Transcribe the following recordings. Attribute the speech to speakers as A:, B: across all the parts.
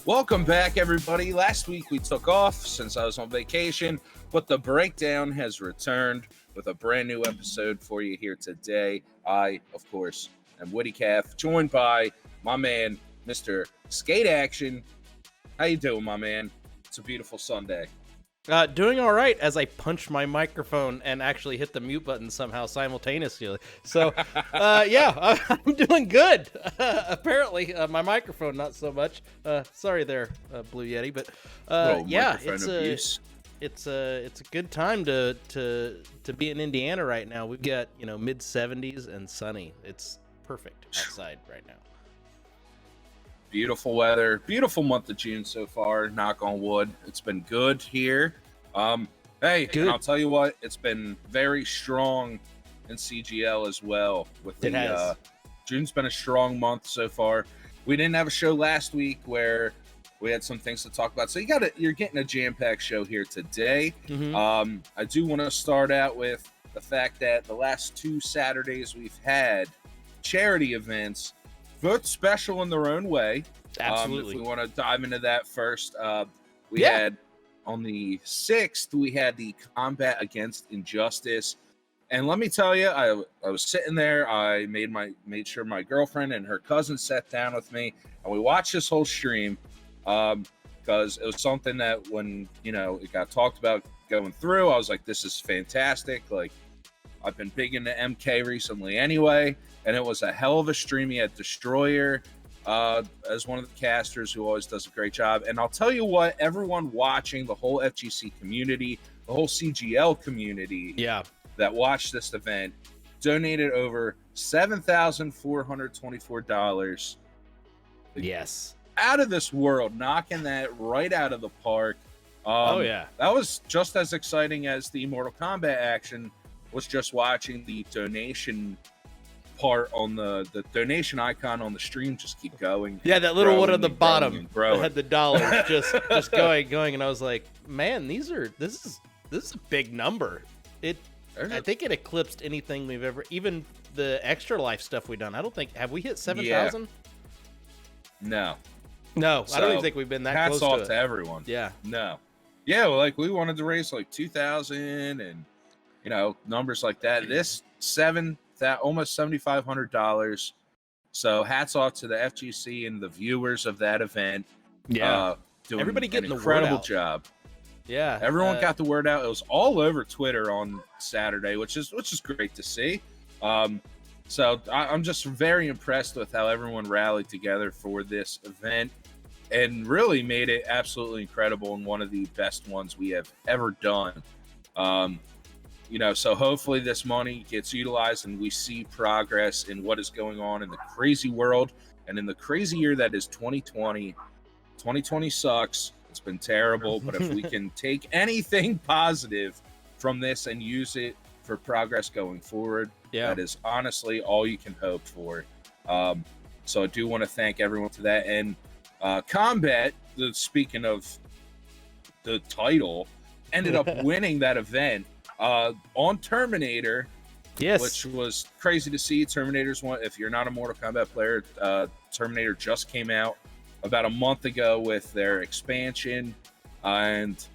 A: Welcome back, everybody. Last week we took off since I was on vacation, but the breakdown has returned with a brand new episode for you here today. I, of course, am Witty, joined by my man, Mr. Skate Action. How you doing, my man? It's a beautiful Sunday.
B: Doing all right as I punch my microphone and actually hit the mute button somehow simultaneously. So, yeah, I'm doing good. Apparently, my microphone not so much. Sorry there, Blue Yeti, but yeah, it's a good time to be in Indiana right now. We've got mid 70s and sunny. It's perfect outside right now.
A: Beautiful weather, beautiful month of June so far. Knock on wood, it's been good here. Hey, good. I'll tell you what, it's been very strong in CGL as well. June's been a strong month so far. We didn't have a show last week where we had some things to talk about, so you're getting a jam-packed show here today.
B: Mm-hmm.
A: I do want to start out with the fact that the last 2 Saturdays we've had charity events, both special in their own way.
B: Absolutely.
A: If we want to dive into that first, we had on the 6th, we had the Combat Against Injustice. And let me tell you, I was sitting there. I made sure my girlfriend and her cousin sat down with me, and we watched this whole stream because it was something that when, it got talked about going through, I was like, this is fantastic. Like, I've been big into MK recently anyway, and it was a hell of a stream. He had Destroyer as one of the casters who always does a great job. And I'll tell you what, everyone watching, the whole FGC community, the whole CGL community that watched this event donated over $7,424.
B: Yes.
A: Out of this world, knocking that right out of the park. That was just as exciting as the Mortal Kombat action. Was just watching the donation part on the donation icon on the stream just keep going.
B: Yeah, that little one at the bottom that had the dollars just going, and I was like, man, this is a big number. I think it eclipsed anything we've ever, even the Extra Life stuff we've done. I don't think, have we hit 7,000?
A: No,
B: I don't even think we've been that close to it.
A: Hats off to everyone.
B: Yeah.
A: No. Yeah, well, we wanted to raise 2,000 and numbers like that. This almost $7,500. So hats off to the FGC and the viewers of that event.
B: Yeah,
A: doing
B: everybody getting
A: an incredible
B: the
A: job.
B: Yeah,
A: everyone got the word out. It was all over Twitter on Saturday, which is great to see. So I'm just very impressed with how everyone rallied together for this event and really made it absolutely incredible and one of the best ones we have ever done. So hopefully this money gets utilized and we see progress in what is going on in the crazy world and in the crazy year that is 2020. 2020 sucks. It's been terrible, but if we can take anything positive from this and use it for progress going forward, that is honestly all you can hope for. So I do want to thank everyone for that. And Combat, speaking of the title, ended up winning that event. On Terminator, which was crazy to see. Terminator's one. If you're not a Mortal Kombat player, Terminator just came out about a month ago with their expansion, and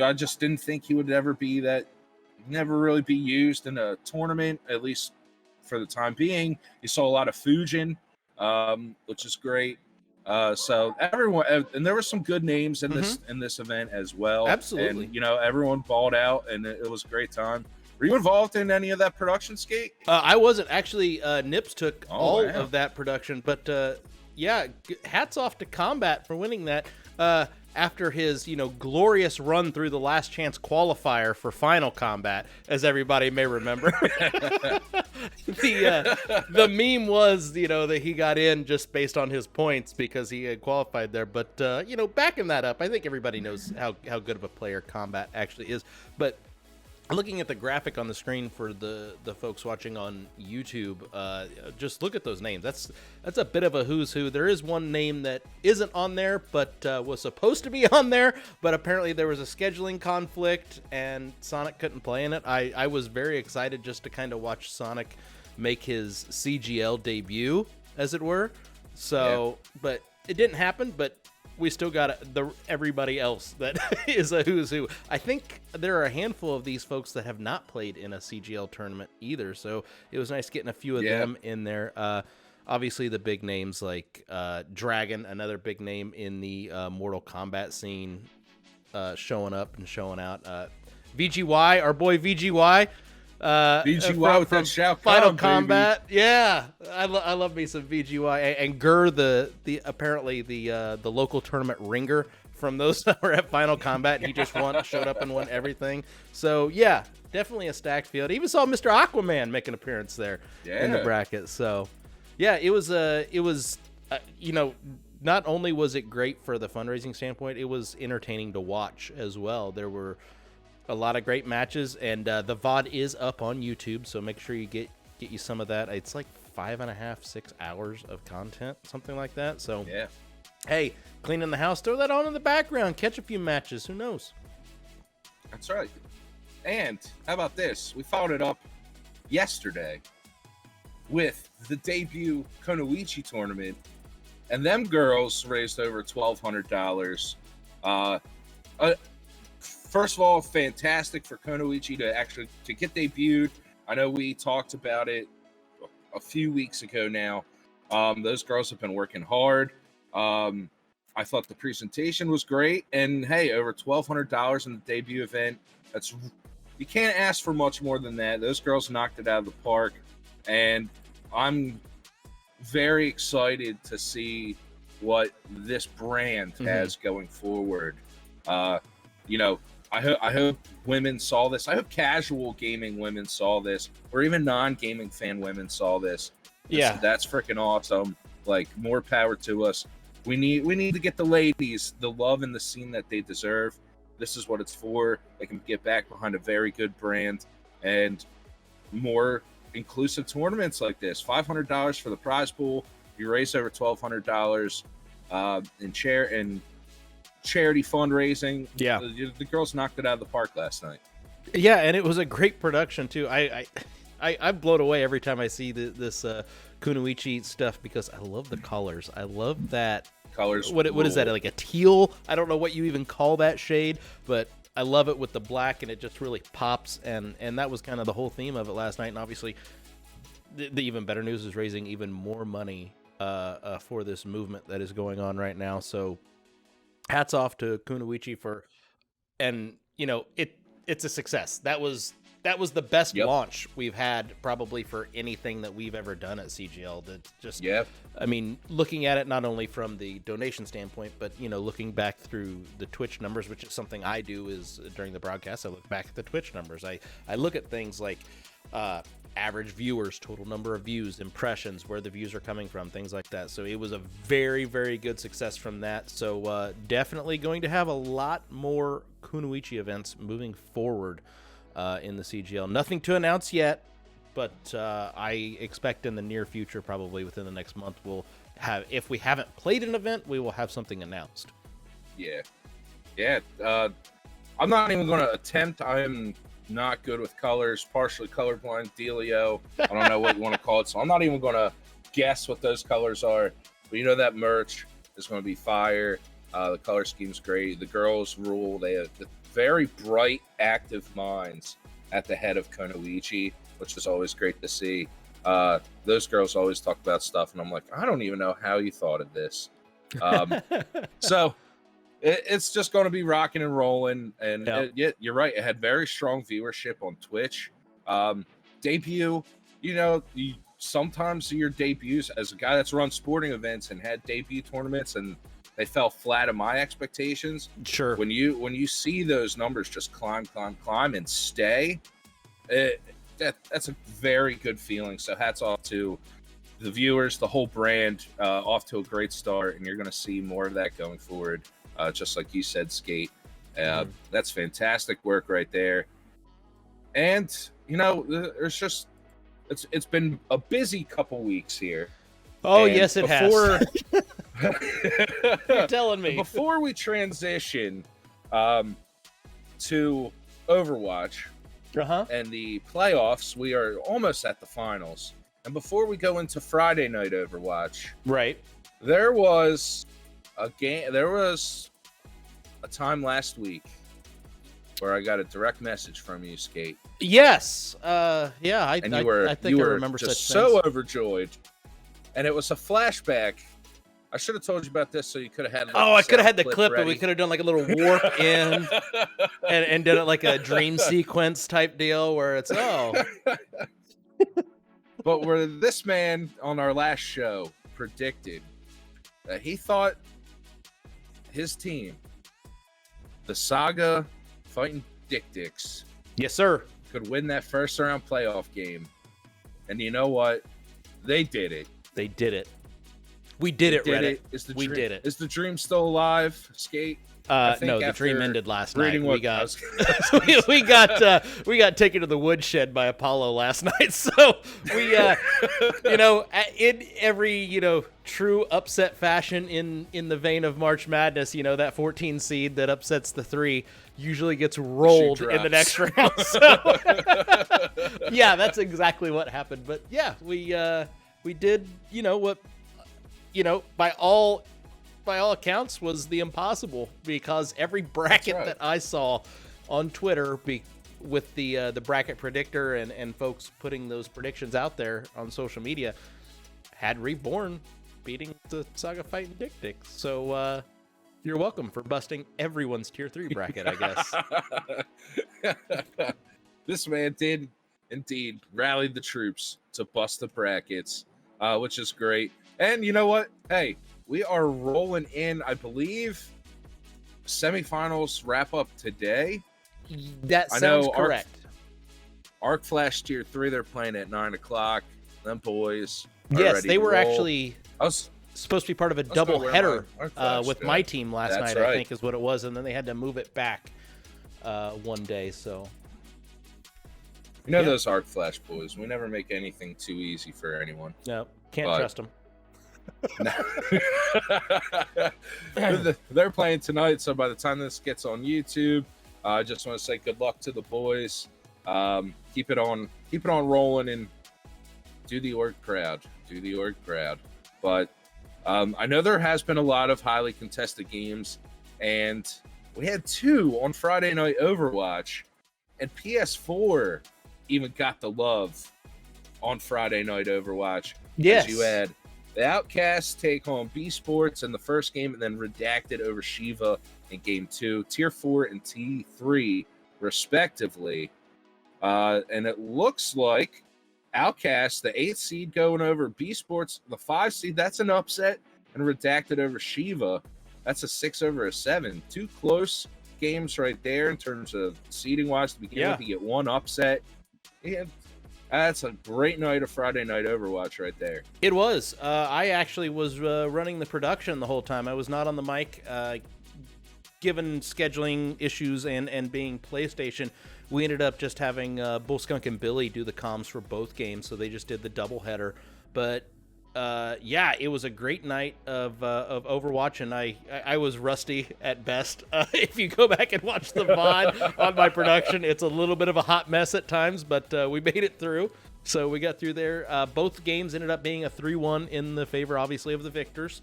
A: I just didn't think he would never really be used in a tournament, at least for the time being. You saw a lot of Fujin, which is great. So everyone, and there were some good names in this event as well.
B: Absolutely.
A: And everyone balled out, and it was a great time. Were you involved in any of that production, Skate?
B: I wasn't actually. Nips took all of that production, but hats off to Combat for winning that. After his, glorious run through the last chance qualifier for Final Combat, as everybody may remember. The meme was, that he got in just based on his points because he had qualified there. But, backing that up, I think everybody knows how good of a player Combat actually is. But looking at the graphic on the screen for the folks watching on YouTube, just look at those names. That's a bit of a who's who. There is one name that isn't on there, but was supposed to be on there, but apparently there was a scheduling conflict and Sonic couldn't play in it. I was very excited just to kind of watch Sonic make his CGL debut, as it were. So, but it didn't happen, but we still got everybody else that is a who's who. I think there are a handful of these folks that have not played in a CGL tournament either, so it was nice getting a few of them in there. Obviously, the big names like Dragon, another big name in the Mortal Kombat scene, showing up and showing out. VGY, our boy VGY.
A: VGY with that shout
B: Final
A: come,
B: Combat, baby. Yeah, I love me some VGY and Gur, the apparently the local tournament ringer from those that were at Final Combat. He just showed up and won everything. So yeah, definitely a stacked field. Even saw Mr. Aquaman make an appearance there in the bracket. So yeah, it was not only was it great for the fundraising standpoint, it was entertaining to watch as well. There were a lot of great matches, and the VOD is up on YouTube, so make sure you get you some of that. It's like 5.5, 6 hours of content, something like that. So
A: yeah,
B: hey, cleaning the house, throw that on in the background, catch a few matches. Who knows?
A: That's right. And how about this? We followed it up yesterday with the debut Kunoichi tournament, and them girls raised over $1,200. First of all, fantastic for Kunoichi to get debuted. I know we talked about it a few weeks ago now. Those girls have been working hard. I thought the presentation was great, and hey, over $1,200 in the debut event. You can't ask for much more than that. Those girls knocked it out of the park, and I'm very excited to see what this brand has going forward. I hope women saw this. I hope casual gaming women saw this, or even non-gaming fan women saw this.
B: Yeah,
A: that's freaking awesome. Like, more power to us. We need to get the ladies the love and the scene that they deserve. This is what it's for. They can get back behind a very good brand and more inclusive tournaments like this. $500 for the prize pool. You raise over $1,200 in charity fundraising.
B: Yeah,
A: the girls knocked it out of the park last night.
B: Yeah, and it was a great production too. I'm blown away every time I see this Kunoichi stuff because I love the colors. I love that
A: colors.
B: What is that, like a teal? I don't know what you even call that shade, but I love it with the black, and it just really pops. And that was kind of the whole theme of it last night. And obviously, the even better news is raising even more money for this movement that is going on right now. So hats off to Kunoichi it's a success. That was the best launch we've had probably for anything that we've ever done at CGL. That just, I mean, looking at it not only from the donation standpoint, but looking back through the Twitch numbers, which is something I do is during the broadcast, I look back at the Twitch numbers. I look at things like average viewers, total number of views, impressions, where the views are coming from, things like that. So it was a very, very good success from that. So definitely going to have a lot more Kunoichi events moving forward in the CGL. Nothing to announce yet, but I expect in the near future, probably within the next month, we'll have, if we haven't played an event, we will have something announced.
A: Yeah. I'm not even going to attempt. I'm not good with colors, partially colorblind, dealio. I don't know what you want to call it, so I'm not even going to guess what those colors are. But that merch is going to be fire. The color scheme's great. The girls rule. They have very bright, active minds at the head of Kunoichi, which is always great to see. Those girls always talk about stuff, and I'm like, I don't even know how you thought of this. So it's just going to be rocking and rolling. And you're right. It had very strong viewership on Twitch. Debut, sometimes your debuts as a guy that's run sporting events and had debut tournaments, and they fell flat of my expectations.
B: Sure.
A: When you see those numbers just climb and stay, that's a very good feeling. So hats off to the viewers, the whole brand, off to a great start, and you're going to see more of that going forward. Just like you said, Skate. That's fantastic work right there. And there's just it's been a busy couple weeks here.
B: Oh, and yes, it has. You're telling me.
A: Before we transition to Overwatch and the playoffs, we are almost at the finals. And before we go into Friday night Overwatch,
B: right,
A: There was a game. There was a time last week where I got a direct message from you, Skate.
B: Yes. I think I remember
A: just
B: such
A: so
B: things.
A: overjoyed. And it was a flashback. I should have told you about this so you could have had. Like,
B: I could have had the clip,
A: ready.
B: but we could have done like a little warp in and did it like a dream sequence type deal where it's
A: But where this man on our last show predicted that he thought his team, the Saga Fighting Dicks,
B: yes, sir,
A: could win that first round playoff game. And you know what? They did it.
B: They did it. We did it, Reddit.
A: We did it. Is the dream still alive, Skate?
B: No, the dream ended last night. We got taken to the woodshed by Apollo last night. So we, in every true upset fashion in the vein of March Madness, that 14 seed that upsets the 3 usually gets rolled in the next round. So yeah, that's exactly what happened. But yeah, we did what by all accounts was the impossible, because every bracket that I saw on Twitter with the bracket predictor and folks putting those predictions out there on social media had Reborn beating the Saga Fighting Dicks. So you're welcome for busting everyone's tier 3 bracket, I guess.
A: This man did indeed rally the troops to bust the brackets, which is great. And you know what? Hey, we are rolling in, I believe, semifinals wrap up today.
B: That sounds correct.
A: Arc Flash Tier 3, they're playing at 9 o'clock. Them boys.
B: Yes, they were actually supposed to be part of a double header with my team last night, right. I think is what it was. And then they had to move it back one day. So,
A: those Arc Flash boys, we never make anything too easy for anyone.
B: No, can't trust them.
A: They're playing tonight, so by the time this gets on YouTube, I just want to say good luck to the boys. Keep it on rolling, and do the org proud. But I know there has been a lot of highly contested games, and we had 2 on Friday Night Overwatch, and PS4 even got the love on Friday Night Overwatch.
B: Yes,
A: you had the Outcasts take on B Sports in the first game, and then Redacted over Shiva in game 2, Tier 4 and T3, respectively. And it looks like Outcasts, the 8th seed, going over B Sports, the 5 seed. That's an upset. And Redacted over Shiva. That's a 6 over a 7. 2 close games right there in terms of seeding-wise to begin with. You get 1 upset. And that's a great night of Friday Night Overwatch right there.
B: It was. I actually was running the production the whole time. I was not on the mic. Given scheduling issues and being PlayStation, we ended up just having Bullskunk and Billy do the comms for both games, so they just did the doubleheader. But it was a great night of Overwatch, and I was rusty at best. If you go back and watch the VOD on my production, it's a little bit of a hot mess at times, but we made it through. So we got through there. Both games ended up being a 3-1 in the favor, obviously, of the victors.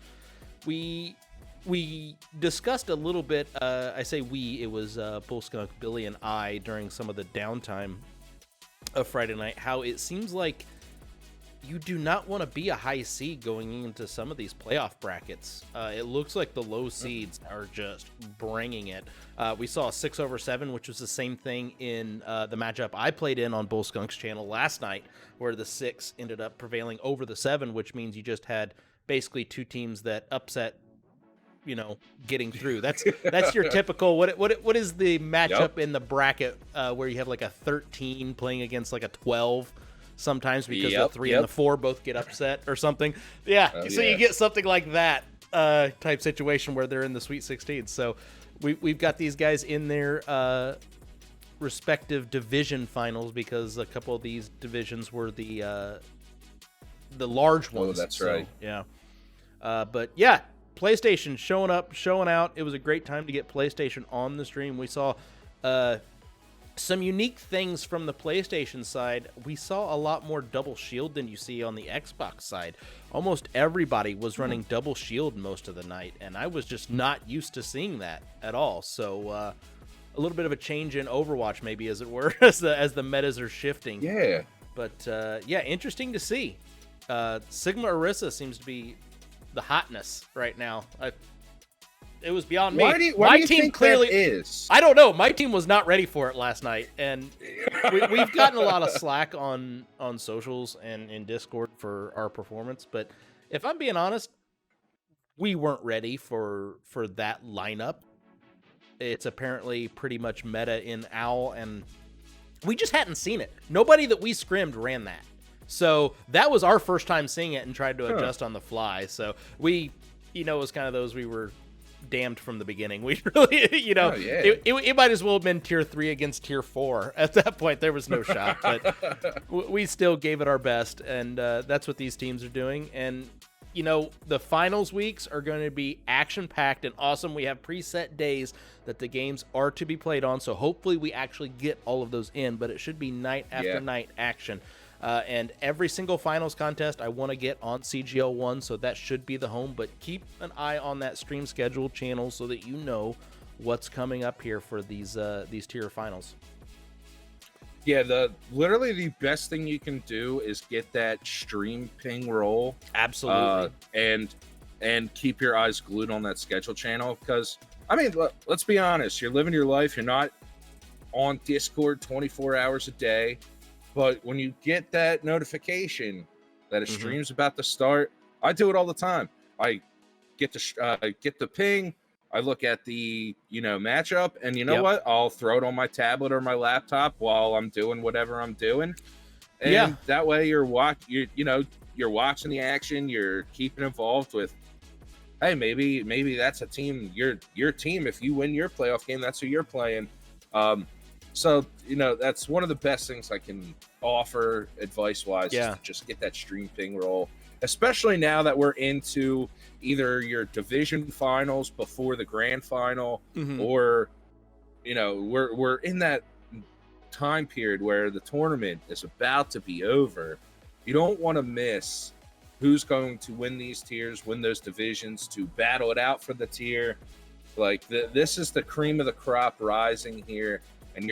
B: We discussed a little bit, I say we, it was Bullskunk, Billy, and I during some of the downtime of Friday night, how it seems like you do not want to be a high seed going into some of these playoff brackets. It looks like the low seeds are just bringing it. We saw a 6 over 7, which was the same thing in the matchup I played in on Bullskunk's channel last night, where the 6 ended up prevailing over the 7, which means you just had basically 2 teams that upset, getting through. That's your typical. What is the matchup in the bracket where you have like a 13 playing against like a 12? Sometimes because the 3 and the 4 both get upset or something. Yeah, you get something like that type situation where they're in the Sweet 16. So we've got these guys in their respective division finals, because a couple of these divisions were the large ones.
A: Oh, that's right.
B: Yeah. But yeah, PlayStation showing up, showing out. It was a great time to get PlayStation on the stream. We saw Some unique things from the PlayStation side. We saw a lot more double shield than you see on the Xbox side. Almost everybody was running double shield most of the night, and I was just not used to seeing that at all. So a little bit of a change in Overwatch, maybe, as it were, as the metas are shifting.
A: Yeah.
B: But yeah, interesting to see. Sigma Orisa seems to be the hotness right now. It was beyond me.
A: Why do you
B: team
A: think
B: clearly
A: that is?
B: I don't know. My team was not ready for it last night, and we've gotten a lot of slack on socials and in Discord for our performance. But if I'm being honest, we weren't ready for that lineup. It's apparently pretty much meta in OWL, and we just hadn't seen it. Nobody that we scrimmed ran that. So that was our first time seeing it and tried to adjust on the fly. So we, it was kind of those we were damned from the beginning. We really, it might as well have been tier 3 against tier 4. At that point, there was no shot, but we still gave it our best, and that's what these teams are doing. And, the finals weeks are going to be action-packed and awesome. We have preset days that the games are to be played on, so hopefully we actually get all of those in, but it should be night after night action. And every single finals contest I want to get on CGL1, so that should be the home. But keep an eye on that stream schedule channel so that you know what's coming up here for these tier finals.
A: Yeah, literally the best thing you can do is get that stream ping roll.
B: Absolutely.
A: And keep your eyes glued on that schedule channel, because, I mean, let's be honest. You're living your life. You're not on Discord 24 hours a day. But when you get that notification that a stream's about to start, I do it all the time. I get the ping, I look at the matchup, and what? I'll throw it on my tablet or my laptop while I'm doing whatever I'm doing. And that way you're watching the action, you're keeping involved with, hey, maybe that's a team, your team. If you win your playoff game, that's who you're playing. So, that's one of the best things I can offer advice-wise, is to just get that stream ping roll, especially now that we're into either your division finals before the grand final, or, we're in that time period where the tournament is about to be over. You don't want to miss who's going to win these tiers, win those divisions, to battle it out for the tier. Like, this is the cream of the crop rising here. And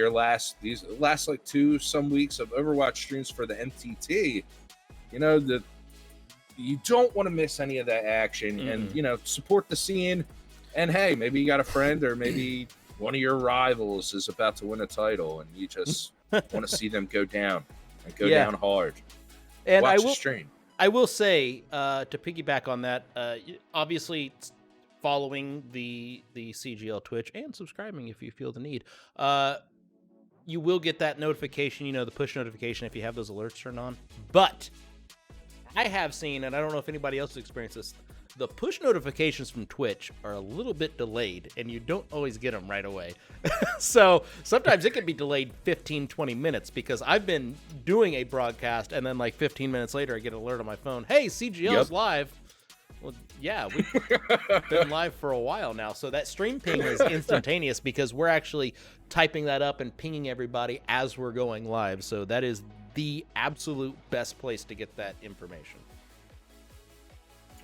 A: these last like 2 some weeks of Overwatch streams for the MTT, you don't want to miss any of that action, and support the scene. And hey, maybe you got a friend, or maybe one of your rivals is about to win a title, and you just want to see them go down and go down hard.
B: And
A: watch the stream.
B: I will say, to piggyback on that, obviously following the CGL Twitch and subscribing if you feel the need, you will get that notification, the push notification if you have those alerts turned on. But I have seen, and I don't know if anybody else has experienced this, the push notifications from Twitch are a little bit delayed, and you don't always get them right away. So sometimes it can be delayed 15, 20 minutes, because I've been doing a broadcast, and then like 15 minutes later, I get an alert on my phone. Hey, CGL's live. Well, yeah, we've been live for a while now. So that stream ping is instantaneous, because we're actually typing that up and pinging everybody as we're going live. So that is the absolute best place to get that information.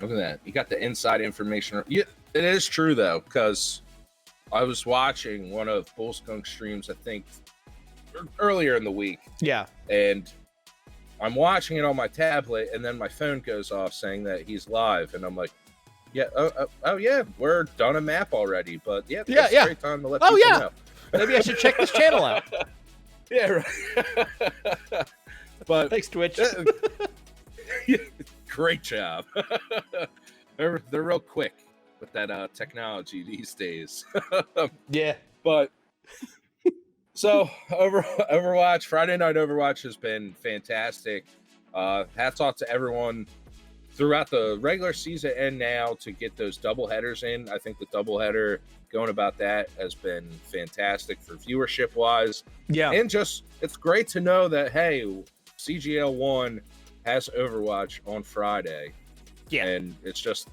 A: Look at that. You got the inside information. Yeah, it is true, though, because I was watching one of Bullskunk streams, I think, earlier in the week.
B: Yeah.
A: And I'm watching it on my tablet, and then my phone goes off saying that he's live, and I'm like, oh yeah, we're done a map already, but that's a great time to let people know.
B: Maybe I should check this channel out.
A: Yeah, right. But
B: thanks, Twitch.
A: Great job. They're real quick with that technology these days.
B: Yeah.
A: But so Overwatch, Friday Night Overwatch has been fantastic. Hats off to everyone throughout the regular season and now to get those double headers in. I think the double header going about that has been fantastic for viewership wise.
B: Yeah.
A: And just, it's great to know that, hey, CGL1 has Overwatch on Friday.
B: Yeah.
A: And it's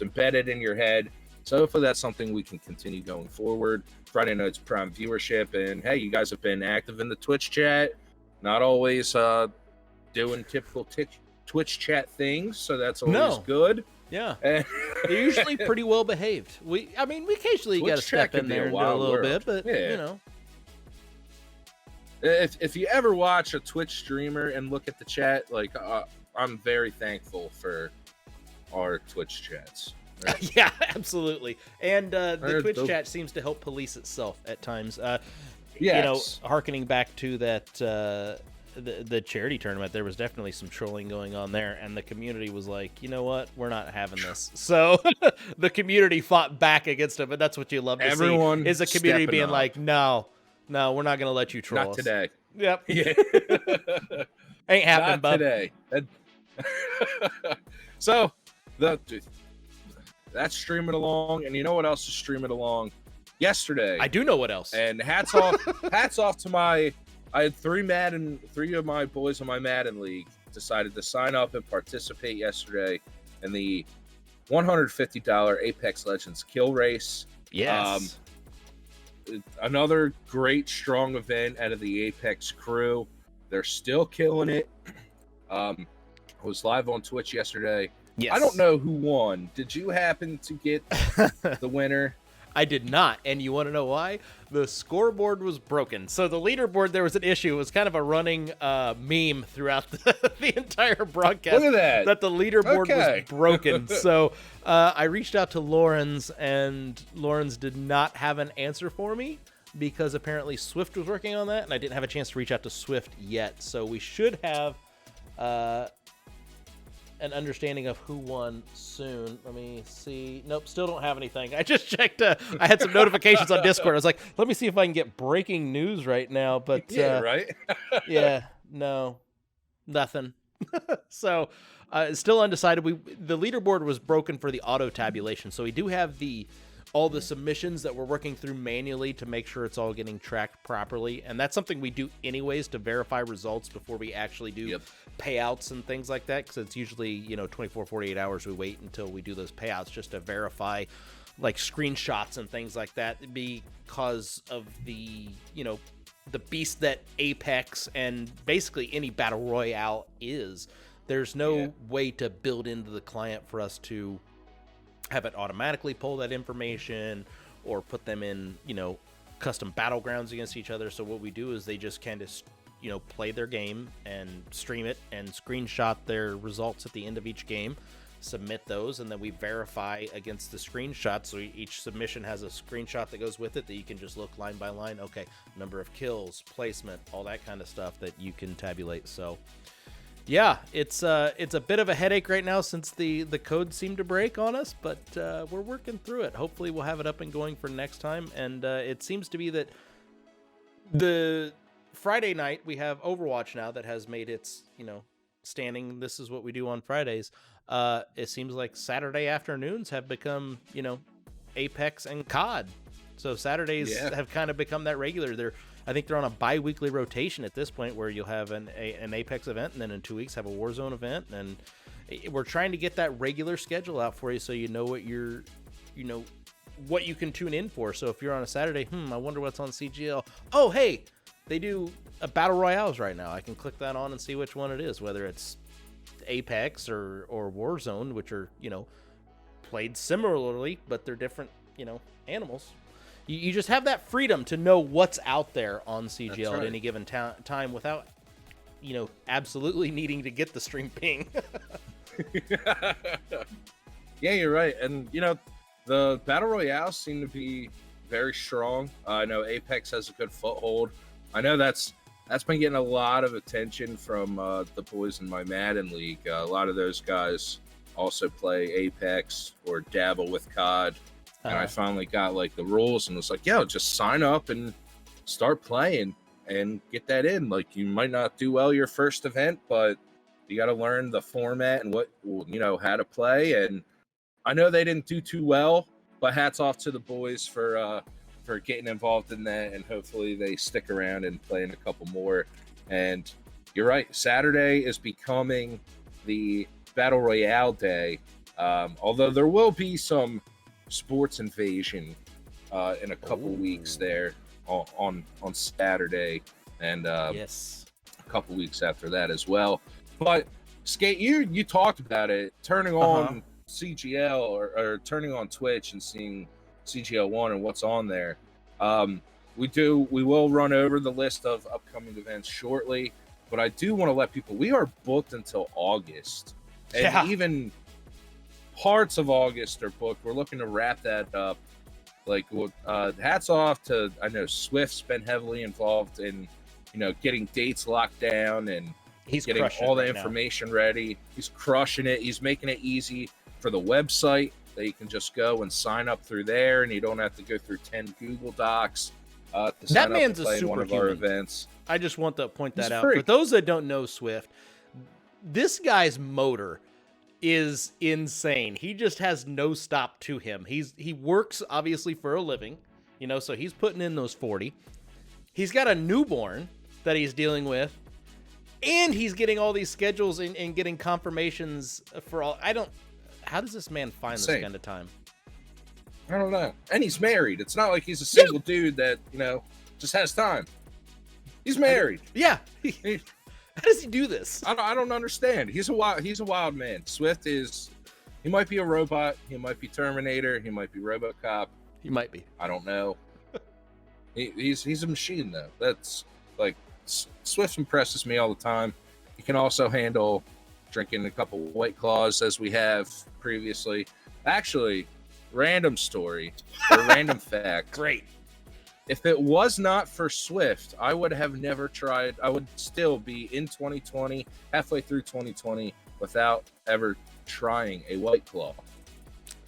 A: embedded in your head. So hopefully that's something we can continue going forward. Friday night's prime viewership, and hey, you guys have been active in the Twitch chat. Not always doing typical Twitch chat things, so that's always good.
B: Yeah, they're usually pretty well behaved. We occasionally got to step in there and do a little bit, but you know.
A: If you ever watch a Twitch streamer and look at the chat, like I'm very thankful for our Twitch chats. Right?
B: Yeah, absolutely. And the Twitch chat seems to help police itself at times. You know, hearkening back to that the charity tournament, there was definitely some trolling going on there, and the community was like, you know what, we're not having this. So the community fought back against it, but that's what you love to see, is the community being like, no, we're not going to let you troll us.
A: Not today.
B: Yep.
A: Yeah.
B: Ain't happening,
A: not
B: bub.
A: Today. So that's streaming along, and you know what else is streaming along? Yesterday.
B: I do know what else.
A: And hats off to I had three of my boys in my Madden league decided to sign up and participate yesterday in the $150 Apex Legends kill race.
B: Yes.
A: Another great, strong event out of the Apex crew. They're still killing it. I was live on Twitch yesterday.
B: Yes.
A: I don't know who won. Did you happen to get the winner?
B: I did not, and you want to know why? The scoreboard was broken. So the leaderboard, there was an issue. It was kind of a running meme throughout the entire broadcast.
A: Look at that.
B: The leaderboard was broken. So I reached out to Lawrence, and Lawrence did not have an answer for me because apparently Swift was working on that, and I didn't have a chance to reach out to Swift yet. So we should have an understanding of who won soon. Let me see. Nope, still don't have anything. I just checked. I had some notifications on Discord. I was like, let me see if I can get breaking news right now. But
A: yeah, right.
B: Yeah, no, nothing. So still undecided. The leaderboard was broken for the auto tabulation, so we do have all the submissions that we're working through manually to make sure it's all getting tracked properly. And that's something we do anyways to verify results before we actually do payouts and things like that. Because it's usually, 24, 48 hours we wait until we do those payouts just to verify like screenshots and things like that, because of the beast that Apex and basically any battle royale is. There's no way to build into the client for us to have it automatically pull that information or put them in, custom battlegrounds against each other. So what we do is they just kind of, play their game and stream it and screenshot their results at the end of each game, submit those, and then we verify against the screenshots. So each submission has a screenshot that goes with it that you can just look line by line. Okay, number of kills, placement, all that kind of stuff that you can tabulate. So yeah, it's a bit of a headache right now since the code seemed to break on us, but we're working through it. Hopefully we'll have it up and going for next time. And it seems to be that the Friday night we have Overwatch now that has made its, standing. This is what we do on Fridays. It seems like Saturday afternoons have become, Apex and COD. So Saturdays have kind of become that regular. I think they're on a bi-weekly rotation at this point where you'll have an Apex event and then in 2 weeks have a Warzone event. And we're trying to get that regular schedule out for you so you know what you can tune in for. So if you're on a Saturday, I wonder what's on CGL. Oh, hey, they do a Battle Royales right now. I can click that on and see which one it is, whether it's Apex or Warzone, which are, played similarly, but they're different, animals. You just have that freedom to know what's out there on CGL at any given time without, absolutely needing to get the stream ping.
A: Yeah, you're right. And, the Battle Royale seem to be very strong. I know Apex has a good foothold. I know that's been getting a lot of attention from the boys in my Madden league. A lot of those guys also play Apex or dabble with COD. And I finally got the rules and was like, yo, just sign up and start playing and get that in. Like, you might not do well your first event, but you got to learn the format and how to play. And I know they didn't do too well, but hats off to the boys for getting involved in that. And hopefully they stick around and play in a couple more. And you're right. Saturday is becoming the Battle Royale day. Although there will be some sports invasion in a couple weeks there on Saturday, and
B: yes,
A: a couple weeks after that as well. But Skate, you talked about it, turning on CGL or turning on Twitch and seeing CGL1 and what's on there. We will run over the list of upcoming events shortly, but I do want to let people, we are booked until August, and even parts of August are booked. We're looking to wrap that up. Like, hats off to, I know Swift's been heavily involved in, getting dates locked down, and
B: he's
A: getting all the information ready. He's crushing it. He's making it easy for the website that you can just go and sign up through there, and you don't have to go through 10 Google Docs to sign up to play in one of our events.
B: I just want to point that out. For those that don't know Swift, this guy's motor is insane. He just has no stop to him. He works obviously for a living, so he's putting in those 40. He's got a newborn that he's dealing with, and he's getting all these schedules and getting confirmations for all. How does this man find this kind of time?
A: I don't know. And he's married. It's not like he's a single dude that, just has time. He's married.
B: Yeah. How does he do this?
A: I don't understand. He's a wild man. Swift he might be a robot. He might be Terminator. He might be RoboCop.
B: He might be.
A: I don't know. He's a machine, though. That's like, Swift impresses me all the time. He can also handle drinking a couple White Claws, as we have previously. Actually, random story or random fact.
B: Great.
A: If it was not for Swift, I would have never tried. I would still be in 2020, halfway through 2020, without ever trying a White Claw.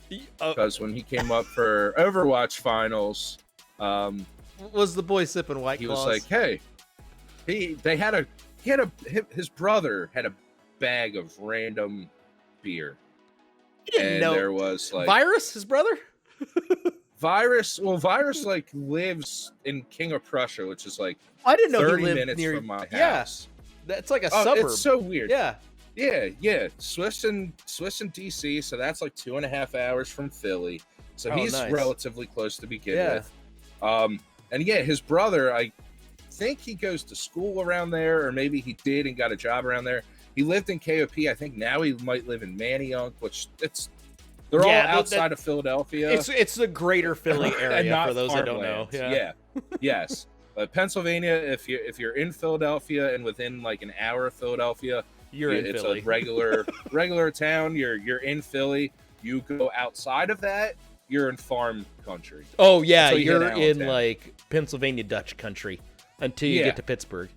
A: Because when he came up for Overwatch finals,
B: was the boy sipping White Claws?
A: He was like, "Hey, his brother had a bag of random beer."
B: You didn't know
A: there was like
B: Virus, his brother.
A: Virus like lives in King of Prussia, which is like
B: I didn't know
A: 30
B: he lived
A: minutes
B: near
A: from my house.
B: Yeah, that's like a suburb.
A: It's so weird.
B: Yeah.
A: Swiss in DC, so that's like 2.5 hours from Philly. So he's
B: nice.
A: relatively close to begin with. And his brother, I think he goes to school around there, or maybe he did and got a job around there. He lived in KOP. I think now he might live in Manayunk, which they're all outside of Philadelphia.
B: It's the greater Philly area for those that don't know.
A: Yes. But Pennsylvania, if you're in Philadelphia and within like an hour of Philadelphia, it's Philly. A regular town. You're in Philly. You go outside of that, you're in farm country.
B: Oh yeah, you're in like Pennsylvania Dutch country until you get to Pittsburgh.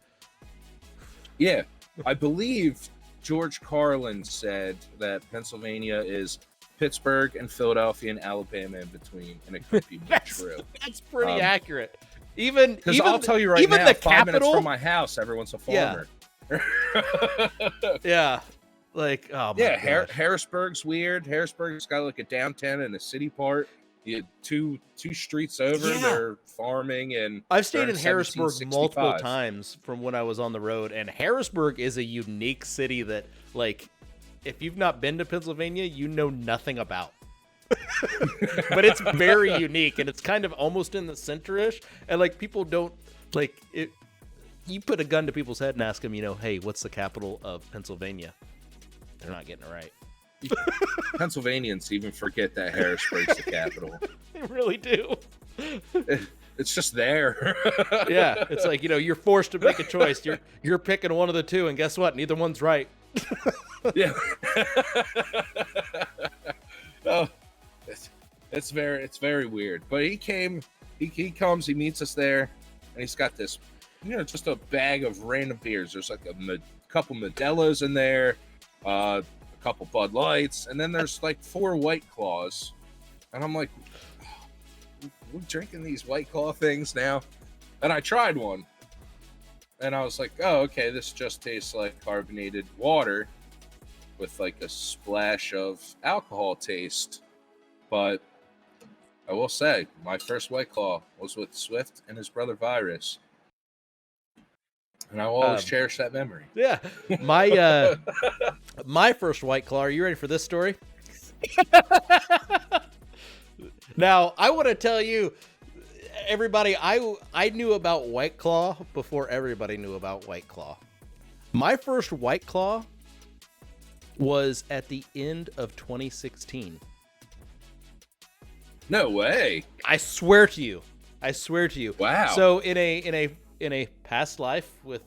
A: Yeah, I believe George Carlin said that Pennsylvania is Pittsburgh and Philadelphia and Alabama in between, and it could be more true.
B: That's pretty accurate. Even
A: because I'll tell you right now,
B: the
A: 5
B: capital
A: minutes from my house, everyone's a farmer.
B: Yeah. Like, oh my gosh.
A: Harrisburg's weird. Harrisburg's got like a downtown and a city part. You had two streets over. They're farming, and
B: I've stayed in Harrisburg multiple times from when I was on the road, and Harrisburg is a unique city that, like, if you've not been to Pennsylvania, you know nothing about. But it's very unique, and it's kind of almost in the center-ish, and like people don't like it. You put a gun to people's head and ask them, hey, what's the capital of Pennsylvania? They're not getting it right.
A: Pennsylvanians even forget that Harrisburg's the capital.
B: They really do.
A: It's just there.
B: Yeah, it's like, you're forced to make a choice. You're picking one of the two, and guess what? Neither one's right.
A: Yeah. Oh, it's very weird. But he comes, he meets us there, and he's got this, just a bag of random beers. There's like a couple Modelo's in there, a couple Bud Lights, and then there's like 4 White Claws. And I'm like, we're drinking these White Claw things now? And I tried one, and I was like, oh, okay, this just tastes like carbonated water with like a splash of alcohol taste. But I will say, my first White Claw was with Swift and his brother Virus. And I will always cherish that memory.
B: Yeah. My first White Claw, are you ready for this story? Now, I want to tell you, everybody, I knew about White Claw before everybody knew about White Claw. My first White Claw was at the end of 2016.
A: No way.
B: I swear to you.
A: Wow.
B: So in a past life with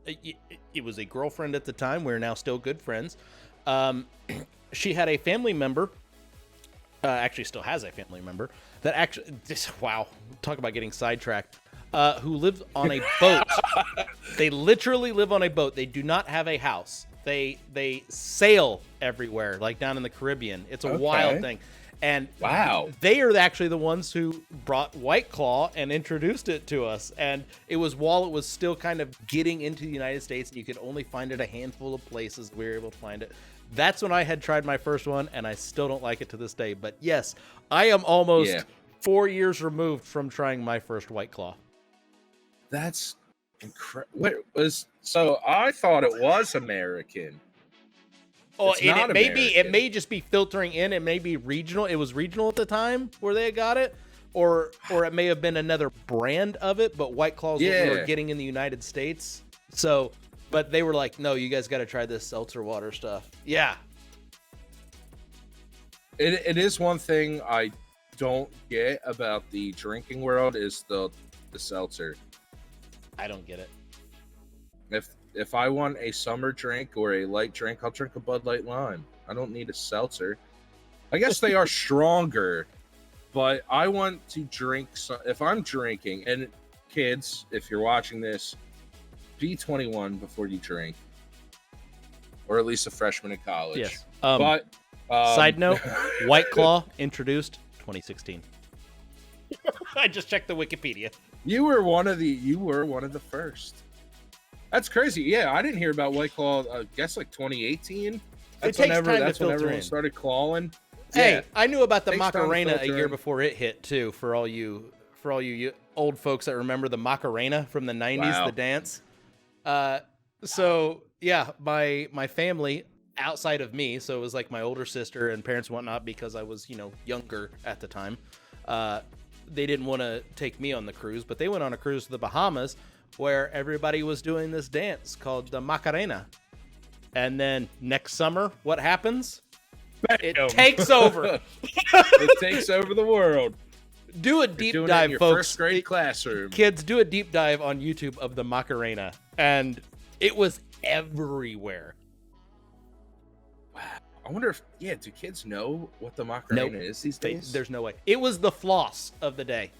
B: it was a girlfriend at the time. We're now still good friends. She had a family member. Actually, still has a family member that actually. Wow, talk about getting sidetracked. Who lived on a boat. They literally live on a boat. They do not have a house. They sail everywhere, like down in the Caribbean. It's a wild thing. And
A: wow,
B: they are actually the ones who brought White Claw and introduced it to us. And it was while it was still kind of getting into the United States, and you could only find it a handful of places. We were able to find it. That's when I had tried my first one, and I still don't like it to this day. But yes, I am almost 4 years removed from trying my first White Claw.
A: That's incredible. So I thought it was American.
B: Oh, and it may just be filtering in. It may be regional. It was regional at the time where they got it, or it may have been another brand of it. But White Claw is what we were getting in the United States. So, but they were like, "No, you guys got to try this seltzer water stuff." Yeah,
A: it is one thing I don't get about the drinking world is the seltzer.
B: I don't get it.
A: If I want a summer drink or a light drink, I'll drink a Bud Light Lime. I don't need a seltzer. I guess they are stronger, but I want to drink. If I'm drinking, and kids, if you're watching this, be 21 before you drink, or at least a freshman in college.
B: Yes.
A: But
B: side note, White Claw introduced 2016. I just checked the Wikipedia.
A: You were one of the first. That's crazy. Yeah, I didn't hear about White Claw. I guess like 2018. That's when everyone started clawing.
B: Hey,
A: yeah.
B: I knew about the Macarena a year before it hit too. For all you old folks that remember the Macarena from the 90s, the dance. So yeah, my family outside of me, so it was like my older sister and parents and whatnot, because I was younger at the time. They didn't want to take me on the cruise, but they went on a cruise to the Bahamas, where everybody was doing this dance called the Macarena. And then next summer, what happens? It takes over.
A: It takes over the world.
B: Do a deep dive,
A: your
B: folks.
A: First grade classroom.
B: Kids, do a deep dive on YouTube of the Macarena. And it was everywhere.
A: Wow. I wonder if, do kids know what the Macarena is these days?
B: There's no way. It was the floss of the day.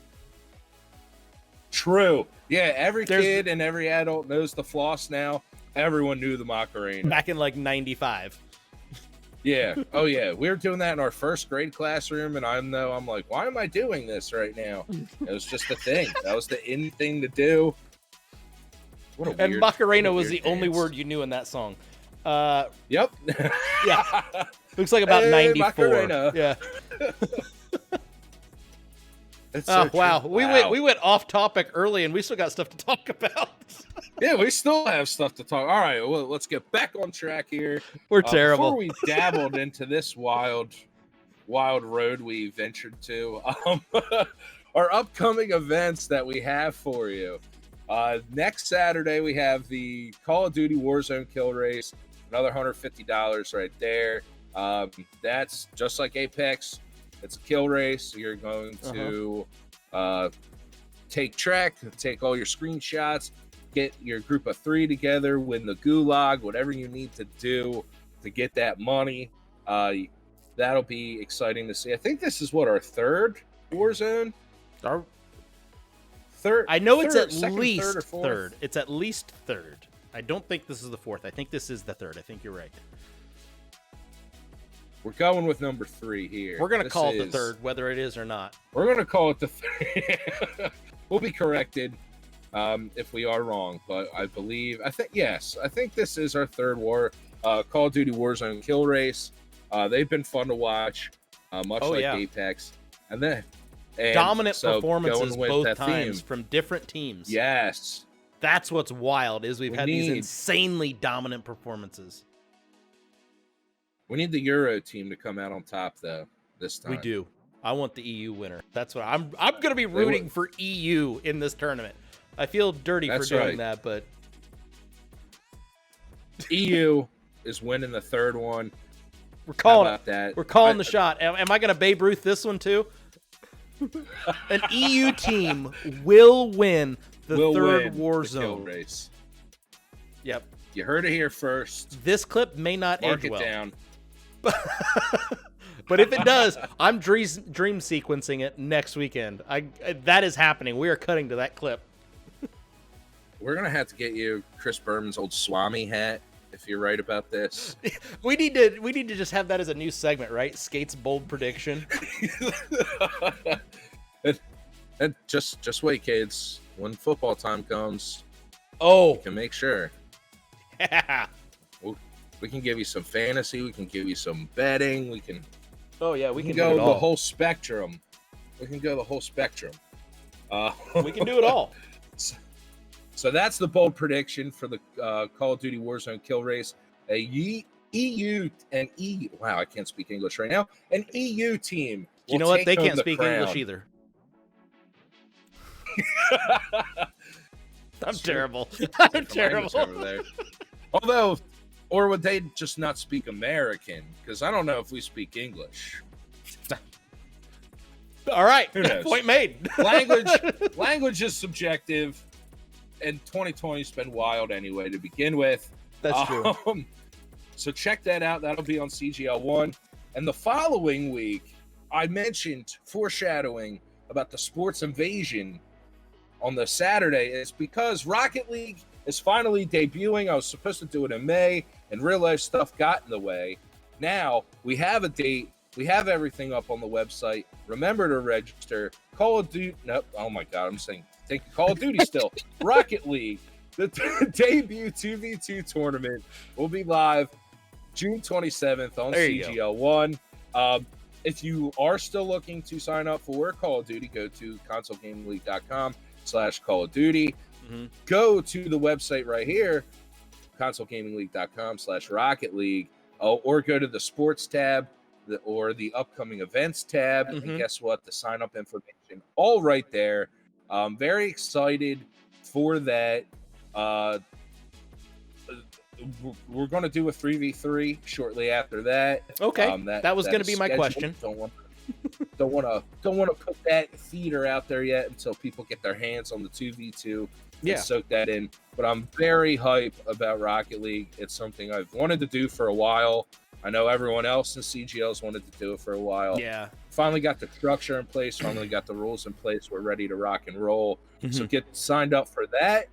A: True. Yeah, every kid and every adult knows the floss now. Everyone knew the Macarena.
B: Back in like 95.
A: Yeah. Oh, yeah. We were doing that in our first grade classroom, and I'm like, why am I doing this right now? It was just a thing. That was the in thing to do.
B: And Macarena was the only word you knew in that song.
A: Yep.
B: Yeah. Looks like about 94.
A: Macarena.
B: Yeah.
A: So
B: wow. We went off topic early, and we still got stuff to talk about.
A: Yeah, we still have stuff to talk. All right, well, let's get back on track here.
B: We're terrible.
A: Before we dabbled into this wild road we ventured to, our upcoming events that we have for you. Next Saturday, we have the Call of Duty Warzone kill race, another $150 right there. That's just like Apex. It's a kill race. You're going to take track, take all your screenshots, get your group of 3 together, win the gulag, whatever you need to do to get that money. That'll be exciting to see. I think this is our third Warzone.
B: Our
A: third.
B: I know it's at
A: second,
B: least third. It's at least third. I don't think this is the fourth. I think this is the third. I think you're right.
A: We're going with number 3 here.
B: We're going to call it the third, whether it is or not.
A: We're going to call it the third. We'll be corrected if we are wrong, but I think this is our third Call of Duty Warzone kill race. They've been fun to watch, much like Apex. And
B: dominant performances both times from different teams.
A: Yes.
B: That's what's wild, is we've had these insanely dominant performances.
A: We need the Euro team to come out on top, though, this time.
B: We do. I want the EU winner. That's what I'm going to be rooting for EU in this tournament. I feel dirty for doing that, but
A: EU is winning the third one.
B: We're calling
A: How about that?
B: We're calling the shot. Am I going to Babe Ruth this one too? An EU team will win the third Warzone
A: race.
B: Yep.
A: You heard it here first.
B: This clip may not
A: Mark
B: age
A: it
B: well.
A: down.
B: But if it does, I'm dream sequencing it next weekend. That is happening. We are cutting to that clip.
A: We're gonna have to get you Chris Berman's old Swami hat if you're right about this.
B: We need to just have that as a new segment, right? Skate's bold prediction.
A: and just wait, kids. When football time comes,
B: we
A: can make sure.
B: Yeah.
A: We can give you some fantasy. We can give you some betting. We can.
B: Oh yeah, we can
A: go
B: do it all.
A: the whole spectrum. We can go the whole spectrum.
B: We can do it all.
A: So that's the bold prediction for the Call of Duty Warzone kill race. Wow, I can't speak English right now. An EU team.
B: You know what? They can't speak English either. I'm terrible. I'm terrible.
A: Although, or would they just not speak American? Because I don't know if we speak English.
B: All right.
A: Who knows?
B: Point made.
A: Language is subjective, and 2020's been wild anyway to begin with.
B: That's true.
A: So check that out. That'll be on CGL1. And the following week, I mentioned foreshadowing about the sports invasion on the Saturday. It's because Rocket League is finally debuting. I was supposed to do it in May, and real life stuff got in the way. Now we have a date. We have everything up on the website. Remember to register. Call of Duty. Nope. Oh my God. I'm saying take Call of Duty still. Rocket League. The debut 2v2 tournament will be live June 27th on CGL1. If you are still looking to sign up for Call of Duty, go to consolegamingleague.com/Call of Duty.
B: Mm-hmm.
A: Go to the website right here, consolegamingleague.com/Rocket League, or go to the sports tab or the upcoming events tab.
B: Mm-hmm.
A: And guess what? The sign up information all right there. Very excited for that. We're going to do a 3v3 shortly after that.
B: Okay, that was going to be my question.
A: Don't want to put that theater out there yet until people get their hands on the 2v2 and soak that in. But I'm very hype about Rocket League. It's something I've wanted to do for a while. I know everyone else in CGL's wanted to do it for a while.
B: Yeah.
A: Finally got the structure in place. Finally got the rules in place. We're ready to rock and roll.
B: Mm-hmm.
A: So get signed up for that.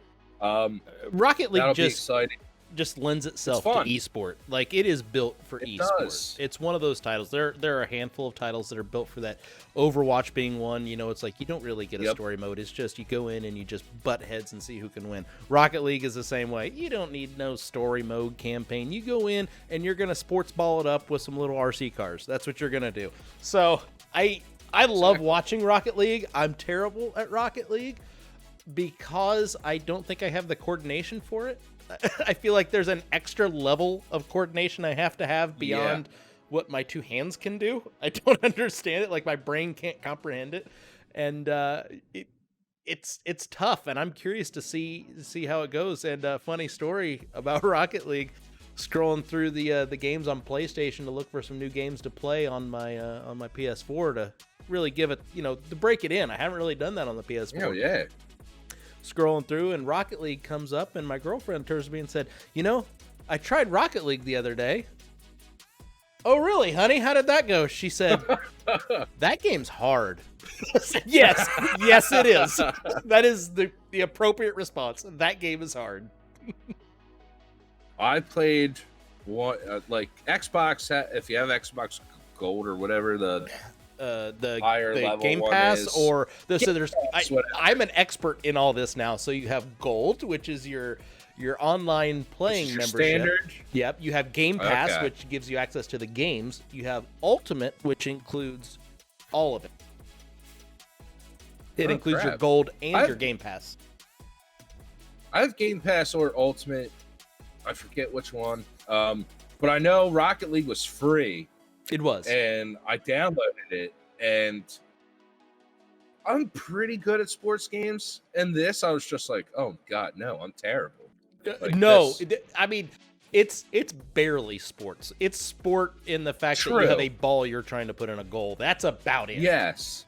B: Rocket League
A: be exciting.
B: Just lends itself to esport. Like, it is built for esports. It's one of those titles. There are a handful of titles that are built for that. Overwatch being one. You know, it's like you don't really get a story mode. It's just you go in and you just butt heads and see who can win. Rocket League is the same way. You don't need no story mode campaign. You go in and you're gonna sports ball it up with some little RC cars. That's what you're gonna do. So I love watching Rocket League. I'm terrible at Rocket League because I don't think I have the coordination for it. I feel like there's an extra level of coordination I have to have beyond what my two hands can do. I don't understand it. Like, my brain can't comprehend it. And it's tough, and I'm curious to see how it goes. And funny story about Rocket League, scrolling through the games on PlayStation to look for some new games to play on my PS4 to really give it, to break it in. I haven't really done that on the PS4.
A: Oh, yeah.
B: Scrolling through, and Rocket League comes up, and my girlfriend turns to me and said, I tried Rocket League the other day. Oh, really, honey? How did that go? She said, that game's hard. Yes, it is. That is the appropriate response. That game is hard.
A: I played one, like Xbox, if you have Xbox Gold or whatever, the higher level
B: Game
A: one
B: Pass,
A: is.
B: or I'm an expert in all this now. So you have Gold, which is your online playing membership.
A: Standard.
B: Yep. You have Game Pass, which gives you access to the games. You have Ultimate, which includes all of it. It includes your Gold and your Game Pass.
A: I have Game Pass or Ultimate. I forget which one. But I know Rocket League was free.
B: It was.
A: And I downloaded it, and I'm pretty good at sports games. And this, I was just like, oh God, no, I'm terrible. Like
B: no,
A: this.
B: I mean, it's barely sports. It's sport in the fact that you
A: True.
B: have a ball you're trying to put in a goal. That's about it.
A: Yes.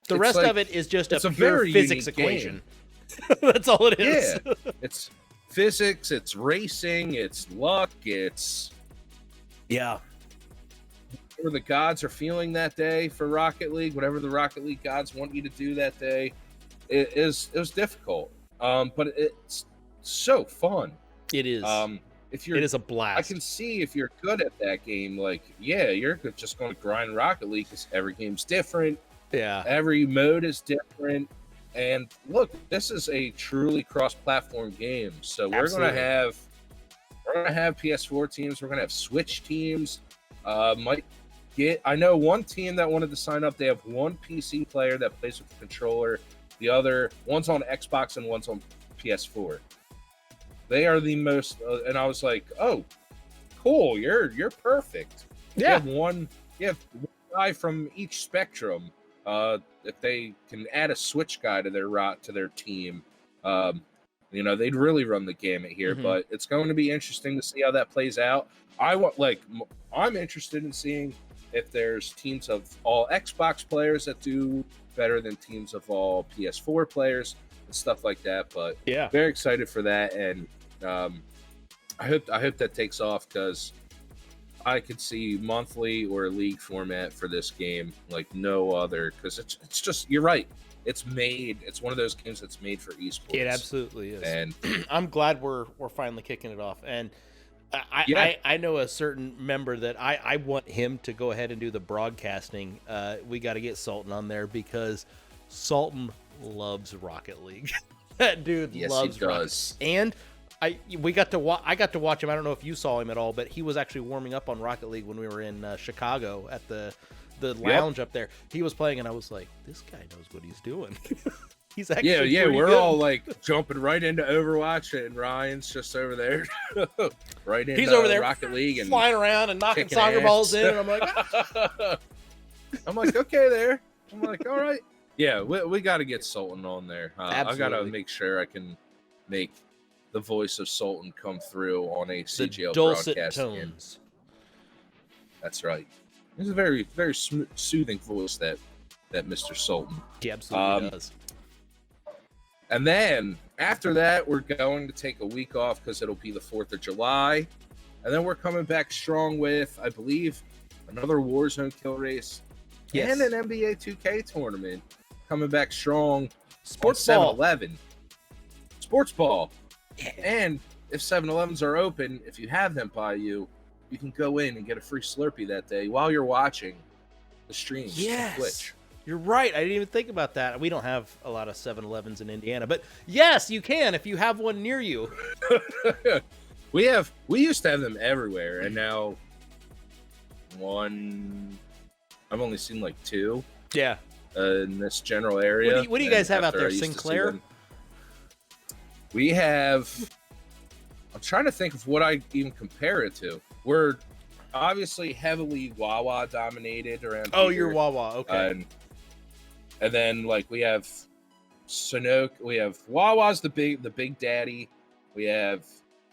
B: The
A: It's
B: rest
A: like-
B: of it is just
A: it's
B: a
A: a
B: pure
A: very
B: physics
A: unique
B: equation. That's all it is.
A: Yeah. It's physics, it's racing, it's luck, it's
B: Yeah.
A: whatever the gods are feeling that day for Rocket League, whatever the Rocket League gods want you to do that day. It was difficult. But it's so fun.
B: It is.
A: If you're
B: It is a
A: I
B: blast.
A: can see if you're good at that game, like, yeah, you're just going to grind Rocket League because every game's different.
B: Yeah.
A: Every mode is different. And look, this is a truly cross-platform game. So we're
B: Absolutely.
A: gonna have PS4 teams, we're gonna have Switch teams. I know one team that wanted to sign up, they have one PC player that plays with the controller. The other one's on Xbox and one's on PS4. They are the most and I was like, oh, cool, you're perfect.
B: Yeah.
A: You have one guy from each spectrum. If they can add a Switch guy to their team, they'd really run the gamut here.
B: Mhm.
A: But it's going to be interesting to see how that plays out. I'm interested in seeing if there's teams of all Xbox players that do better than teams of all PS4 players and stuff like that. But
B: Yeah.
A: very excited for that, and I hope that takes off because I could see monthly or a league format for this game like no other, because it's just, you're right. It's one of those games that's made for esports.
B: It absolutely is.
A: And
B: I'm glad we're finally kicking it off. And I know a certain member that I want him to go ahead and do the broadcasting. We got to get Sultan on there because Sultan loves Rocket League. That dude
A: Yes,
B: loves
A: he does.
B: Rocket. And I got to watch him. I don't know if you saw him at all, but he was actually warming up on Rocket League when we were in Chicago at the lounge up there. He was playing, and I was like, this guy knows what he's doing. He's actually
A: yeah,
B: pretty
A: we're
B: good.
A: all like jumping right into Overwatch, and Ryan's just over there, right into
B: He's over there
A: Rocket League and
B: flying around and knocking
A: kicking
B: soccer
A: ass.
B: balls in, and I'm like, "Ah."
A: I'm like, okay, there. I'm like, all right. Yeah, we got to get Sultan on there. I got to
B: Absolutely.
A: make sure I can make the voice of Sultan come through on a
B: the
A: CGL
B: dulcet
A: broadcast again.
B: tones.
A: That's right. It's a very, very soothing voice that Mr. Sultan.
B: He absolutely does.
A: And then after that, we're going to take a week off because it'll be the 4th of July. And then we're coming back strong with, I believe, another Warzone kill race
B: Yes.
A: and an NBA 2K tournament coming back strong.
B: Sports
A: on
B: ball.
A: 7-Eleven. Sports ball.
B: Yeah.
A: And if 7-Elevens are open, if you have them by you, you can go in and get a free Slurpee that day while you're watching the streams on
B: Yes.
A: Twitch.
B: You're right. I didn't even think about that. We don't have a lot of 7-Elevens in Indiana, but yes, you can if you have one near you.
A: We used to have them everywhere, and now I've only seen like 2
B: Yeah.
A: in this general area.
B: What do you guys have out
A: after
B: there?
A: I used to see
B: Sinclair?
A: them- We have. I'm trying to think of what I even compare it to. We're obviously heavily Wawa dominated around.
B: Oh,
A: here.
B: you're Wawa. Okay.
A: And then like we have Sunoco. We have Wawa's the big daddy. We have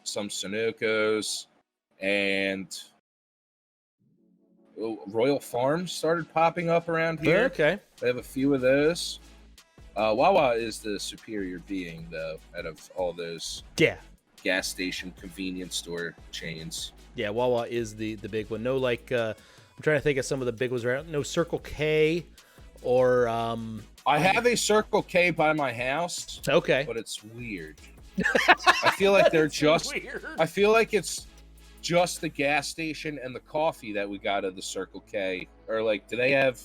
A: some Sunocos, and Royal Farms started popping up around here.
B: Okay.
A: They have a few of those. Wawa is the superior being, though, out of all those
B: Yeah.
A: gas station convenience store chains.
B: Yeah, Wawa is the big one. No, like I'm trying to think of some of the big ones around. No Circle K or
A: I have a Circle K by my house,
B: okay.
A: but it's weird. I feel like they're just.
B: weird.
A: I feel like it's just the gas station and the coffee that we got at the Circle K, or like, do they have?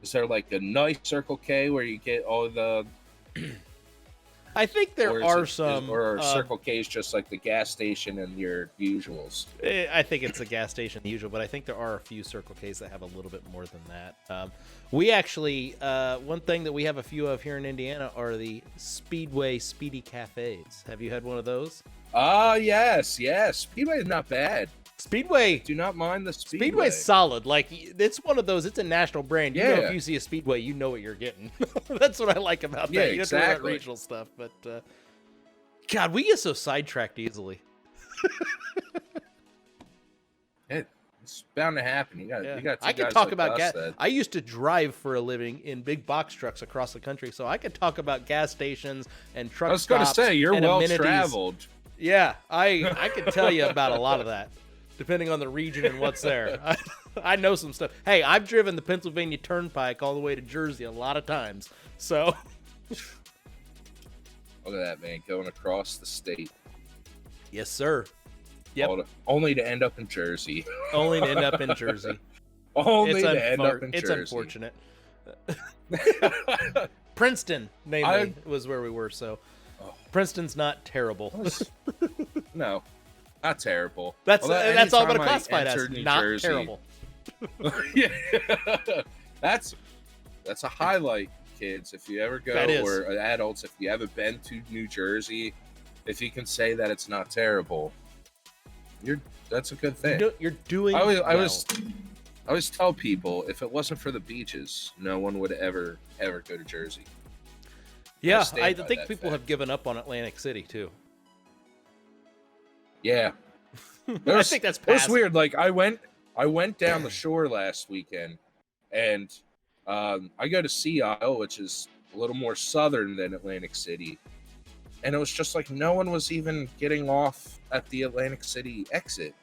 A: Is there like a nice Circle K where you get all the?
B: I think there
A: or is
B: are
A: it-
B: some.
A: or Circle K is just like the gas station and your usuals.
B: I think it's a gas station usual, but I think there are a few Circle Ks that have a little bit more than that. We actually, one thing that we have a few of here in Indiana are the Speedway Speedy Cafes. Have you had one of those?
A: Ah, yes. Speedway is not bad.
B: Speedway.
A: Do not mind the Speedway.
B: Speedway's solid. Like, it's one of those. It's a national brand. You know,
A: Yeah.
B: if you see a Speedway, you know what you're getting. That's what I like about that.
A: Yeah,
B: You don't have to worry about
A: exactly.
B: regional stuff, but God, we get so sidetracked easily.
A: It's bound to happen. You got.
B: Yeah.
A: You got.
B: I could talk about gas. I used to drive for a living in big box trucks across the country, so I could talk about gas stations and truck
A: I was going to
B: stops
A: say you're
B: and
A: well
B: amenities.
A: traveled.
B: Yeah, I could tell you about a lot of that, depending on the region and what's there. I know some stuff. Hey, I've driven the Pennsylvania Turnpike all the way to Jersey a lot of times. So
A: Look at that, man, going across the state.
B: yes, sir. Yep.
A: Only to end up in Jersey.
B: Only to end up in Jersey.
A: Only to end up in
B: It's
A: Jersey.
B: unfortunate. Princeton, namely, was where we were. So Princeton's not terrible.
A: No, not terrible.
B: That's all I'm
A: anytime
B: going to
A: I
B: classify it as.
A: entered New
B: Not
A: Jersey-
B: terrible.
A: Yeah, that's a highlight, kids. If you ever go,
B: That is.
A: or adults, if you haven't been to New Jersey, if you can say that it's not terrible, that's a good thing.
B: You're doing.
A: I
B: well.
A: always tell people, if it wasn't for the beaches, no one would ever go to Jersey.
B: Yeah,
A: stand
B: I
A: by
B: think
A: that
B: people
A: fact.
B: have given up on Atlantic City too.
A: Yeah,
B: I think that's
A: it was
B: past.
A: weird. Like I went down the shore last weekend, and I go to Sea Isle, which is a little more southern than Atlantic City, and it was just like no one was even getting off at the Atlantic City exit,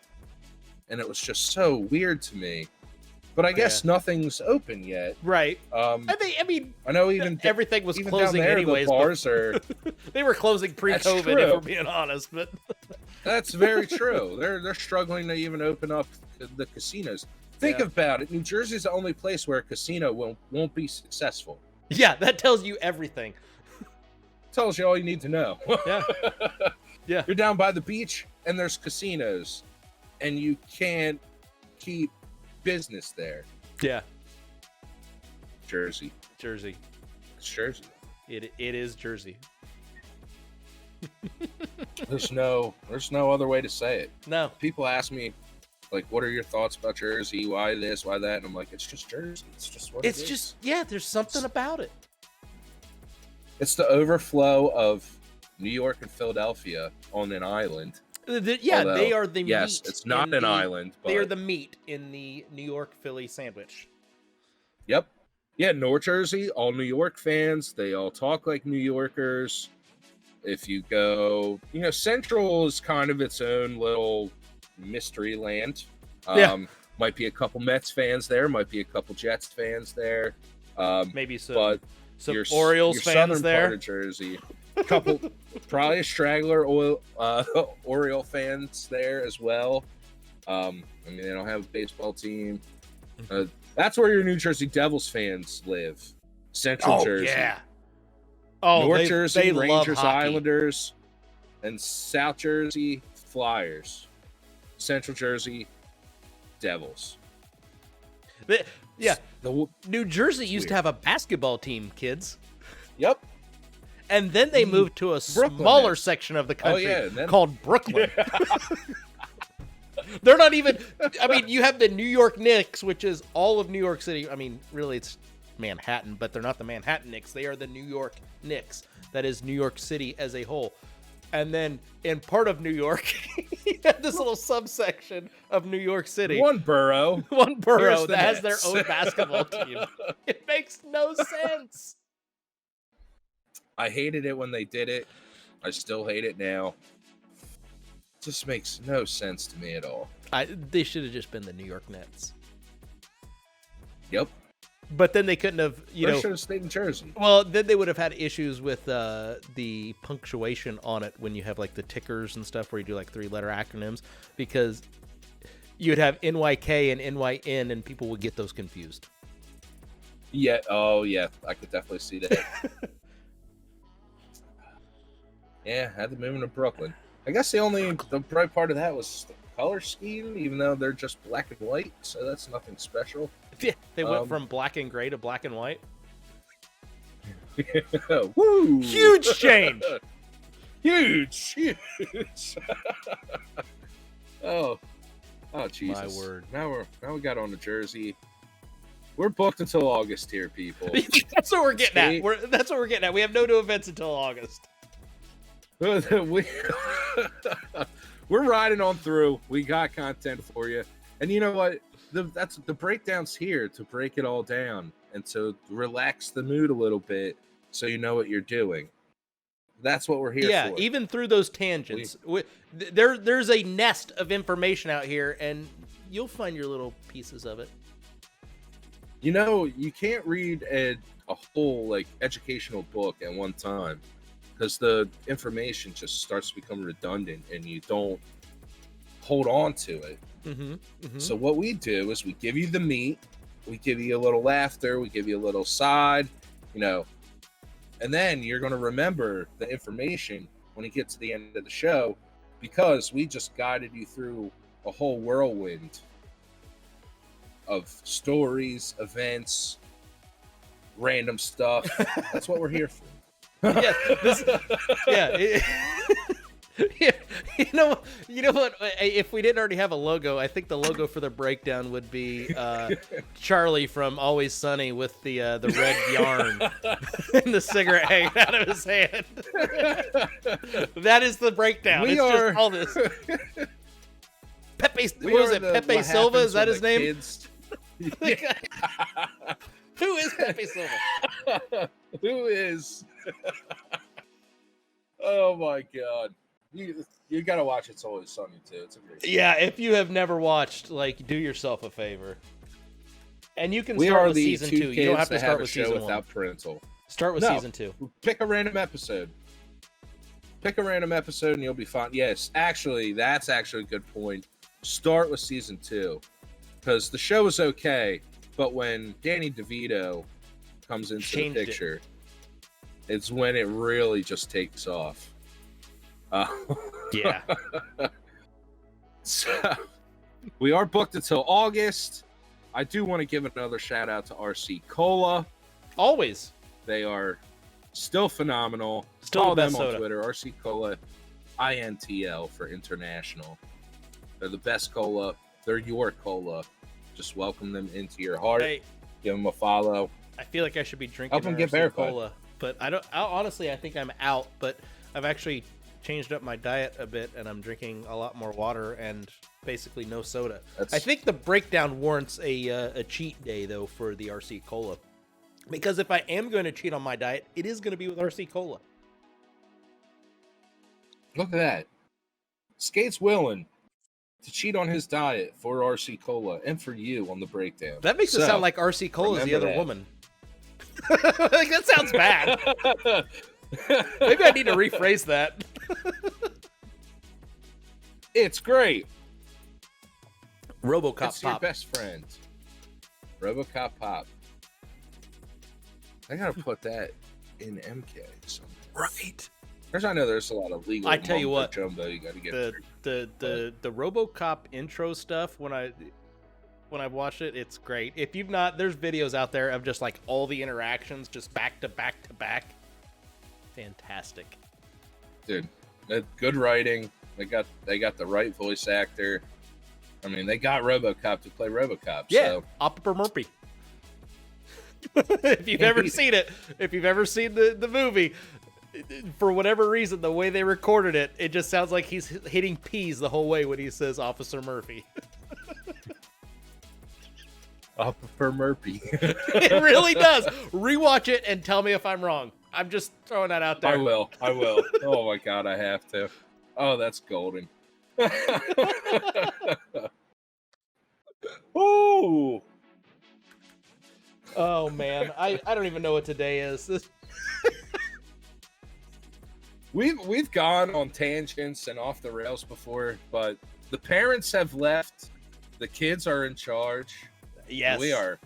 A: and it was just so weird to me. But I guess nothing's open yet.
B: Right.
A: I
B: mean,
A: know even
B: everything was
A: even
B: closing
A: down there,
B: anyways.
A: the bars are.
B: They were closing pre-COVID,
A: true.
B: if we're being honest. But
A: That's very true. They're struggling to even open up the casinos. Think
B: Yeah.
A: about it. New Jersey's the only place where a casino won't be successful.
B: yeah, that tells you everything.
A: Tells you all you need to know.
B: Yeah. Yeah.
A: You're down by the beach and there's casinos, and you can't keep business there.
B: Yeah.
A: Jersey.
B: Jersey.
A: It's Jersey.
B: It is Jersey.
A: There's no other way to say it.
B: No.
A: People ask me, like, what are your thoughts about Jersey? Why this? Why that? And I'm like, it's just Jersey. It's just what it
B: It's
A: is.
B: just there's something about it.
A: It's the overflow of New York and Philadelphia on an island. Although,
B: They are the
A: yes,
B: meat.
A: it's not
B: in
A: an
B: the-
A: island. But,
B: They are the meat in the New York Philly sandwich.
A: Yep. Yeah, North Jersey, all New York fans. They all talk like New Yorkers. If you go, Central is kind of its own little mystery land.
B: Yeah.
A: Might be a couple Mets fans there. Might be a couple Jets fans there.
B: Maybe some
A: But
B: some Orioles
A: your
B: fans
A: southern
B: there.
A: part of Jersey. Couple, probably a straggler Oriole fans there as well. They don't have a baseball team. That's where your New Jersey Devils fans live. Central Jersey.
B: Yeah. Oh,
A: North
B: they,
A: Jersey,
B: they love
A: Rangers,
B: hockey.
A: Islanders, and South Jersey, Flyers. Central Jersey, Devils.
B: Yeah,
A: The,
B: New Jersey used to
A: weird.
B: have a basketball team, kids.
A: yep.
B: And then they moved to a
A: Brooklyn
B: smaller
A: Nets.
B: section of the country
A: and then-
B: called Brooklyn. They're not even. I mean, you have the New York Knicks, which is all of New York City. I mean, really, it's Manhattan, but they're not the Manhattan Knicks. They are the New York Knicks. That is New York City as a whole. And then in part of New York, you have this little subsection of New York City.
A: One borough.
B: One borough
A: Here's the
B: that has their
A: Nets.
B: own basketball team. It makes no sense.
A: I hated it when they did it. I still hate it now. Just makes no sense to me at all.
B: They should have just been the New York Nets.
A: Yep.
B: But then they couldn't have,
A: They should have stayed in Jersey.
B: well, then they would have had issues with the punctuation on it when you have like the tickers and stuff where you do like 3-letter acronyms, because you'd have NYK and NYN and people would get those confused.
A: Yeah. Oh, yeah. I could definitely see that. Yeah, had to move into Brooklyn. I guess the bright part of that was the color scheme, even though they're just black and white, so that's nothing special.
B: Yeah, they went from black and gray to black and white.
A: Woo!
B: Huge change.
A: Huge. Oh, Oh Jesus!
B: My word.
A: Now we got on the jersey. We're booked until August here, people.
B: That's what we're getting at. That's what we're getting at. We have no new events until August.
A: We're riding on through. We got content for you, and you know what? That's the breakdown's here to break it all down and to relax the mood a little bit, so you know what you're doing. That's what we're here for.
B: Yeah, even through those tangents, there's a nest of information out here, and you'll find your little pieces of it.
A: You know, you can't read a whole like educational book at one time because the information just starts to become redundant and you don't hold on to it. So what we do is we give you the meat, we give you a little laughter, we give you a little side, you know, and then you're going to remember the information when you get to the end of the show because we just guided you through a whole whirlwind of stories, events, random stuff. That's what we're here for.
B: Yeah, you know what? If we didn't already have a logo, I think the logo for the breakdown would be Charlie from Always Sunny with the red yarn and the cigarette hanging out of his hand. That is the breakdown. Just all this. Pepe, what was it? Pepe Silva? Is that his name? Who is Pepe Silva?
A: Who is? Oh my God. You gotta watch It's Always Sunny too. It's a great show.
B: Yeah, if you have never watched, like, do yourself a favor. And you can start with season 2. You don't have to start with season 1.
A: Without parental.
B: Start with season 2.
A: Pick a random episode. And you'll be fine. Yes, actually, that's actually a good point. Start with season 2. Because the show is okay, but when Danny DeVito comes into the picture, it's when it really just takes off.
B: Yeah.
A: So, we are booked until August. I do want to give another shout out to RC Cola.
B: Always.
A: They are still phenomenal.
B: Still
A: Follow
B: the best
A: them on
B: soda.
A: Twitter, RC Cola, INTL for international. They're the best cola. They're your cola. Just welcome them into your heart.
B: Hey,
A: give them a follow.
B: I feel like I should be drinking
A: Help them get
B: RC
A: verified.
B: Cola, but honestly, I think I'm out. But I've actually changed up my diet a bit, and I'm drinking a lot more water and basically no soda. I think the breakdown warrants a cheat day though for the RC Cola, because if I am going to cheat on my diet, it is going to be with RC Cola.
A: Look at that. Skate's willing to cheat on his diet for RC Cola and for you on the breakdown.
B: That makes it sound like RC Cola is the other woman. Like, that sounds bad. Maybe I need to rephrase that.
A: It's great.
B: RoboCop
A: it's your
B: Pop.
A: best friend. RoboCop Pop. I gotta put that in MK somewhere.
B: Right.
A: Because I know there's a lot of legal.
B: I tell you what,
A: jumbo you gotta get
B: the RoboCop intro stuff when I watched it, it's great. If you've not, there's videos out there of just like all the interactions just back to back to back. Fantastic.
A: Dude, good writing. They got the right voice actor. I mean, they got RoboCop to play RoboCop.
B: Yeah,
A: so.
B: Opera Murphy. If you've ever seen it, if you've ever seen the movie, for whatever reason, the way they recorded it, it just sounds like he's hitting P's the whole way when he says Officer Murphy.
A: Officer Murphy.
B: It really does. Rewatch it and tell me if I'm wrong. I'm just throwing that out there.
A: I will. Oh my God, I have to. Oh, that's golden. Ooh.
B: Oh man, I don't even know what today is.
A: We've gone on tangents and off the rails before, but the parents have left. The kids are in charge.
B: Yes,
A: we are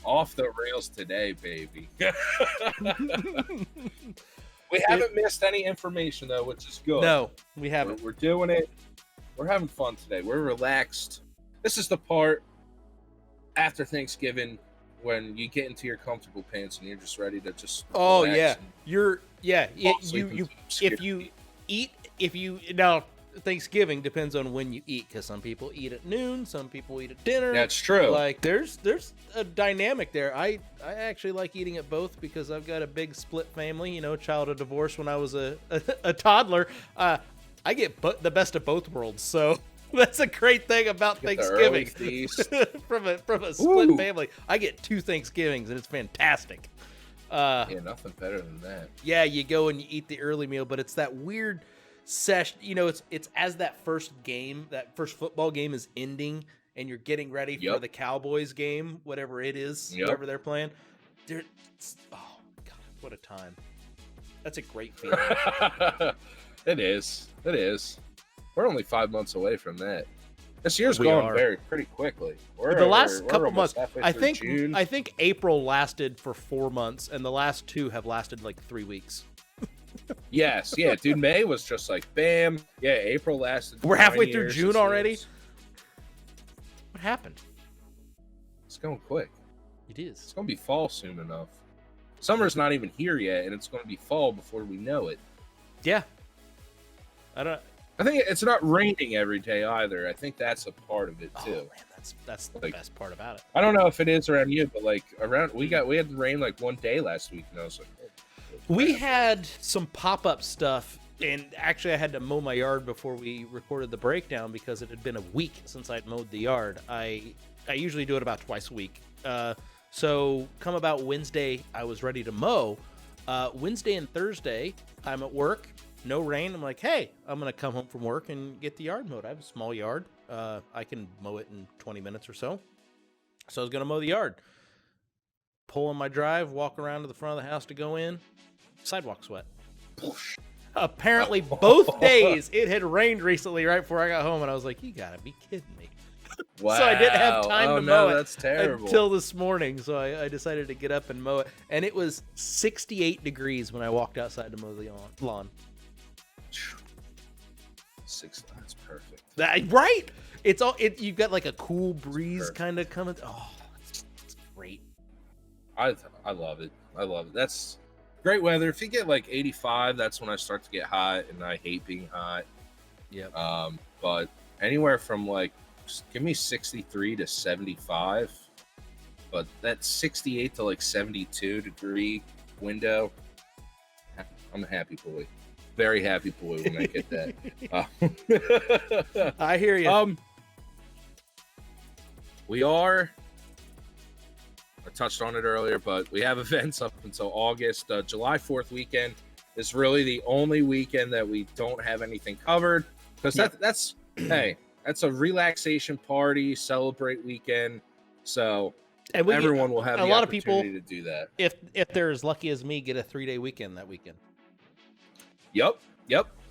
A: off the rails today, baby. We haven't missed any information though, which is good.
B: No, we haven't.
A: We're doing it. We're having fun today. We're relaxed. This is the part after Thanksgiving when you get into your comfortable pants and you're just ready to just.
B: Oh yeah, if you Thanksgiving depends on when you eat, because some people eat at noon, some people eat at dinner.
A: That's true.
B: Like there's a dynamic there. I actually like eating at both because I've got a big split family. You know, child of divorce when I was a toddler. I get the best of both worlds. So that's a great thing about Thanksgiving. from a split family, I get 2 Thanksgivings and it's fantastic.
A: Yeah, nothing better than that.
B: Yeah, you go and you eat the early meal, but it's that weird session. You know, it's as that first football game is ending, and you're getting ready for the Cowboys game, whatever it is, whatever they're playing. Oh God, what a time! That's a great feeling.
A: It is. We're only 5 months away from that. This year's going pretty quickly.
B: The last couple months, I think
A: June.
B: I think April lasted for 4 months, and the last 2 have lasted like 3 weeks.
A: Yes, yeah, dude. May was just like bam. Yeah, April lasted.
B: We're halfway through June already. What happened?
A: It's going quick.
B: It is.
A: It's going to be fall soon enough. Summer's not even here yet, and it's going to be fall before we know it.
B: Yeah.
A: I think it's not raining every day either. I think that's a part of it too.
B: Oh man, that's the best part about it.
A: I don't know if it is around you, but like we had rain like one day last week, and I was like,
B: we had some pop-up stuff, and actually I had to mow my yard before we recorded the breakdown because it had been a week since I'd mowed the yard. I usually do it about twice a week. So come about Wednesday, I was ready to mow. Wednesday and Thursday, I'm at work. No rain. I'm like, hey, I'm going to come home from work and get the yard mowed. I have a small yard. I can mow it in 20 minutes or so. So I was going to mow the yard. Pull in my drive, walk around to the front of the house to go in. Sidewalk's wet. Apparently, both days it had rained recently right before I got home. And I was like, you got to be kidding me.
A: wow.
B: So I didn't have time to mow it
A: that's terrible.
B: until this morning. So I decided to get up and mow it. And it was 68 degrees when I walked outside to mow the lawn.
A: That's perfect.
B: Right? It's all you've got like a cool breeze kind of coming. Oh, it's great.
A: I love it. That's great weather. If you get like 85, that's when I start to get hot, and I hate being hot.
B: Yep.
A: But anywhere from like just give me 63 to 75, but that 68 to like 72 degree window, I'm a happy boy. Very happy boy when I get that.
B: I hear you.
A: I touched on it earlier, but we have events up until August. July 4th weekend is really the only weekend that we don't have anything covered, because that's that's a relaxation party, celebrate weekend. So everyone will have a lot of people to do that.
B: If they're as lucky as me, get a 3-day weekend that weekend.
A: Yep.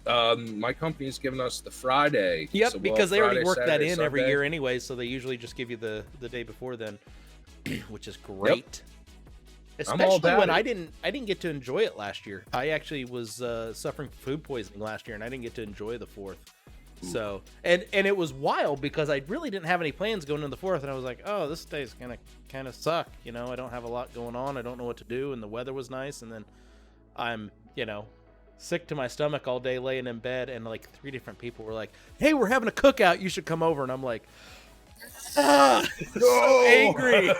A: My company's giving us the Friday.
B: Yep,
A: so
B: because they already work
A: Saturday,
B: that in
A: Sunday.
B: every year anyway, so they usually just give you the day before then, which is great. Yep. Especially when I didn't get to enjoy it last year. I actually was suffering from food poisoning last year, and I didn't get to enjoy the 4th. Ooh. So and it was wild because I really didn't have any plans going into the 4th, and I was like, oh, this day's gonna kind of suck. You know, I don't have a lot going on. I don't know what to do, and the weather was nice, and then I'm sick to my stomach all day laying in bed, and like 3 different people were like, hey, we're having a cookout, you should come over. And I'm like, so angry.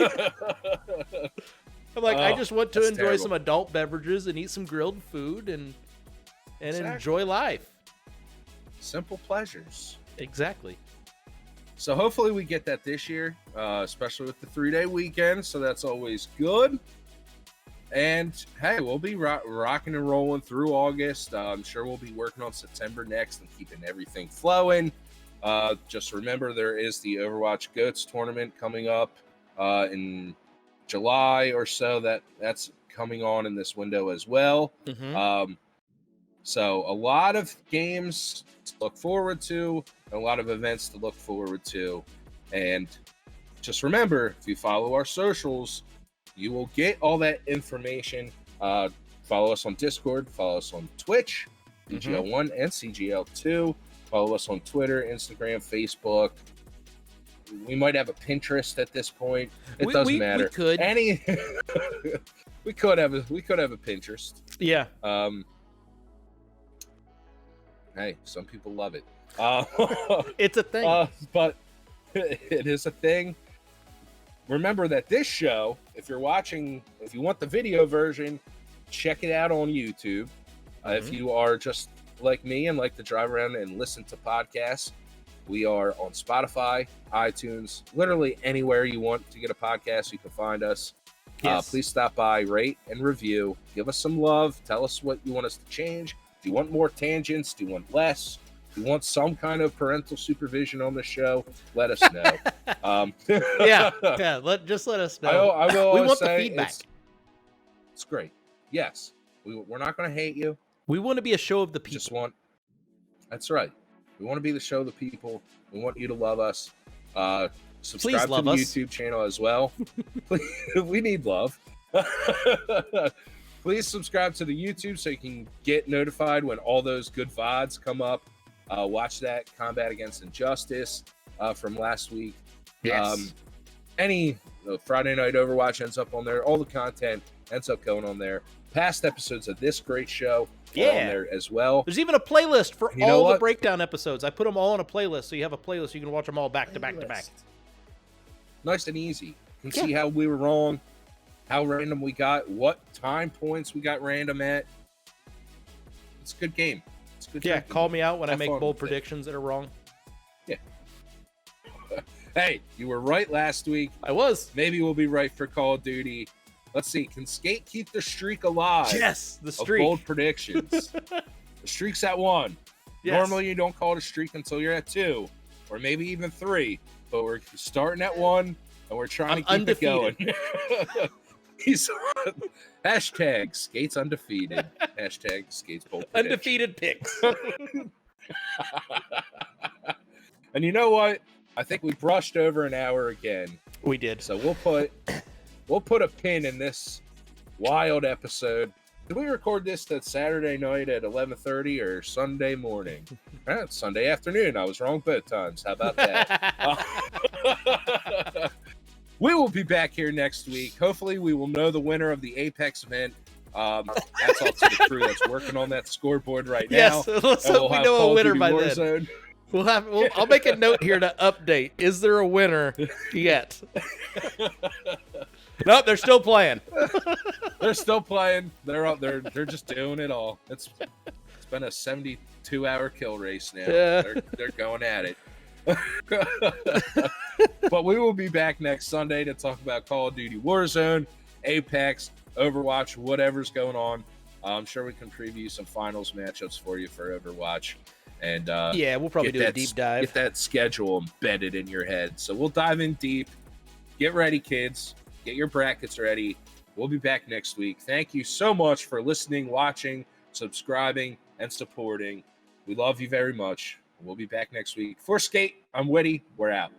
B: I'm like, I just want to enjoy some adult beverages and eat some grilled food and enjoy life.
A: Simple pleasures.
B: Exactly.
A: So hopefully we get that this year, especially with the 3-day weekend, so that's always good. And hey, we'll be rocking and rolling through August. I'm sure we'll be working on September next and keeping everything flowing. Just remember, there is the Overwatch Goats tournament coming up in July or so. That's coming on in this window as well. Mm-hmm. So a lot of games to look forward to, a lot of events to look forward to. And just remember, if you follow our socials, you will get all that information. Follow us on Discord. Follow us on Twitch, CGL1 and CGL2. Follow us on Twitter, Instagram, Facebook. We might have a Pinterest at this point. It doesn't matter.
B: We could.
A: We could have a Pinterest.
B: Yeah.
A: Hey, some people love it.
B: It's a thing.
A: But it is a thing. Remember that this show, if you want the video version, check it out on YouTube. If you are just like me and like to drive around and listen to podcasts, we are on Spotify, iTunes, literally anywhere you want to get a podcast, you can find us.
B: Yes.
A: Please stop by, rate and review. Give us some love. Tell us what you want us to change. Do you want more tangents? Do you want less? Do you want some kind of parental supervision on the show? Let us know.
B: Yeah. Just let us know.
A: I will
B: we
A: always
B: want the
A: say
B: feedback.
A: It's great. Yes. We're not going to hate you.
B: We want to be a show of the people.
A: That's right. We want to be the show of the people. We want you to love us. Subscribe
B: Please love
A: to the
B: us.
A: YouTube channel as well. We need love. Please subscribe to the YouTube so you can get notified when all those good VODs come up. Watch that Combat Against Injustice from last week.
B: Yes.
A: Any Friday Night Overwatch ends up on there. All the content ends up going on there. Past episodes of this great show are on there as well.
B: There's even a playlist for
A: You know
B: all the
A: what?
B: breakdown episodes. I put them all on a playlist, so you have a playlist. You can watch them all back to back to back.
A: Nice and easy. You can see how we were wrong, how random we got, what time points we got random at. It's a good game. It's a good game.
B: Call me out when I
A: Have
B: make
A: fun
B: bold
A: with it.
B: predictions that are wrong.
A: Yeah. Hey, you were right last week.
B: I was.
A: Maybe we'll be right for Call of Duty. Let's see. Can Skate keep the streak alive?
B: Yes, the
A: Of
B: streak.
A: bold predictions. The streak's at 1.
B: Yes.
A: Normally, you don't call it a streak until you're at 2, or maybe even 3. But we're starting at 1, and we're trying to keep it going. He's hashtag Skates undefeated. Hashtag Skates bold predictions.
B: Undefeated picks.
A: And you know what? I think we brushed over an hour again.
B: We did.
A: So we'll put a pin in this wild episode. Did we record this that Saturday night at 11:30 or Sunday morning? It's Sunday afternoon. I was wrong both times. How about that? We will be back here next week. Hopefully, we will know the winner of the Apex event. That's all to the crew that's working on that scoreboard right now.
B: Yes, let's
A: And
B: hope we
A: have
B: know
A: Call
B: a
A: of
B: winner
A: Duty
B: by
A: Warzone.
B: then. I'll make a note here to update. Is there a winner yet? Nope, they're still playing.
A: They're still playing. They're just doing it all. It's been a 72-hour kill race now.
B: Yeah.
A: They're going at it. But we will be back next Sunday to talk about Call of Duty Warzone, Apex, Overwatch, whatever's going on. I'm sure we can preview some finals matchups for you for Overwatch. And
B: We'll probably do a deep dive.
A: Get that schedule embedded in your head. So we'll dive in deep. Get ready, kids. Get your brackets ready. We'll be back next week. Thank you so much for listening, watching, subscribing, and supporting. We love you very much. We'll be back next week. For Skate, I'm Witty. We're out.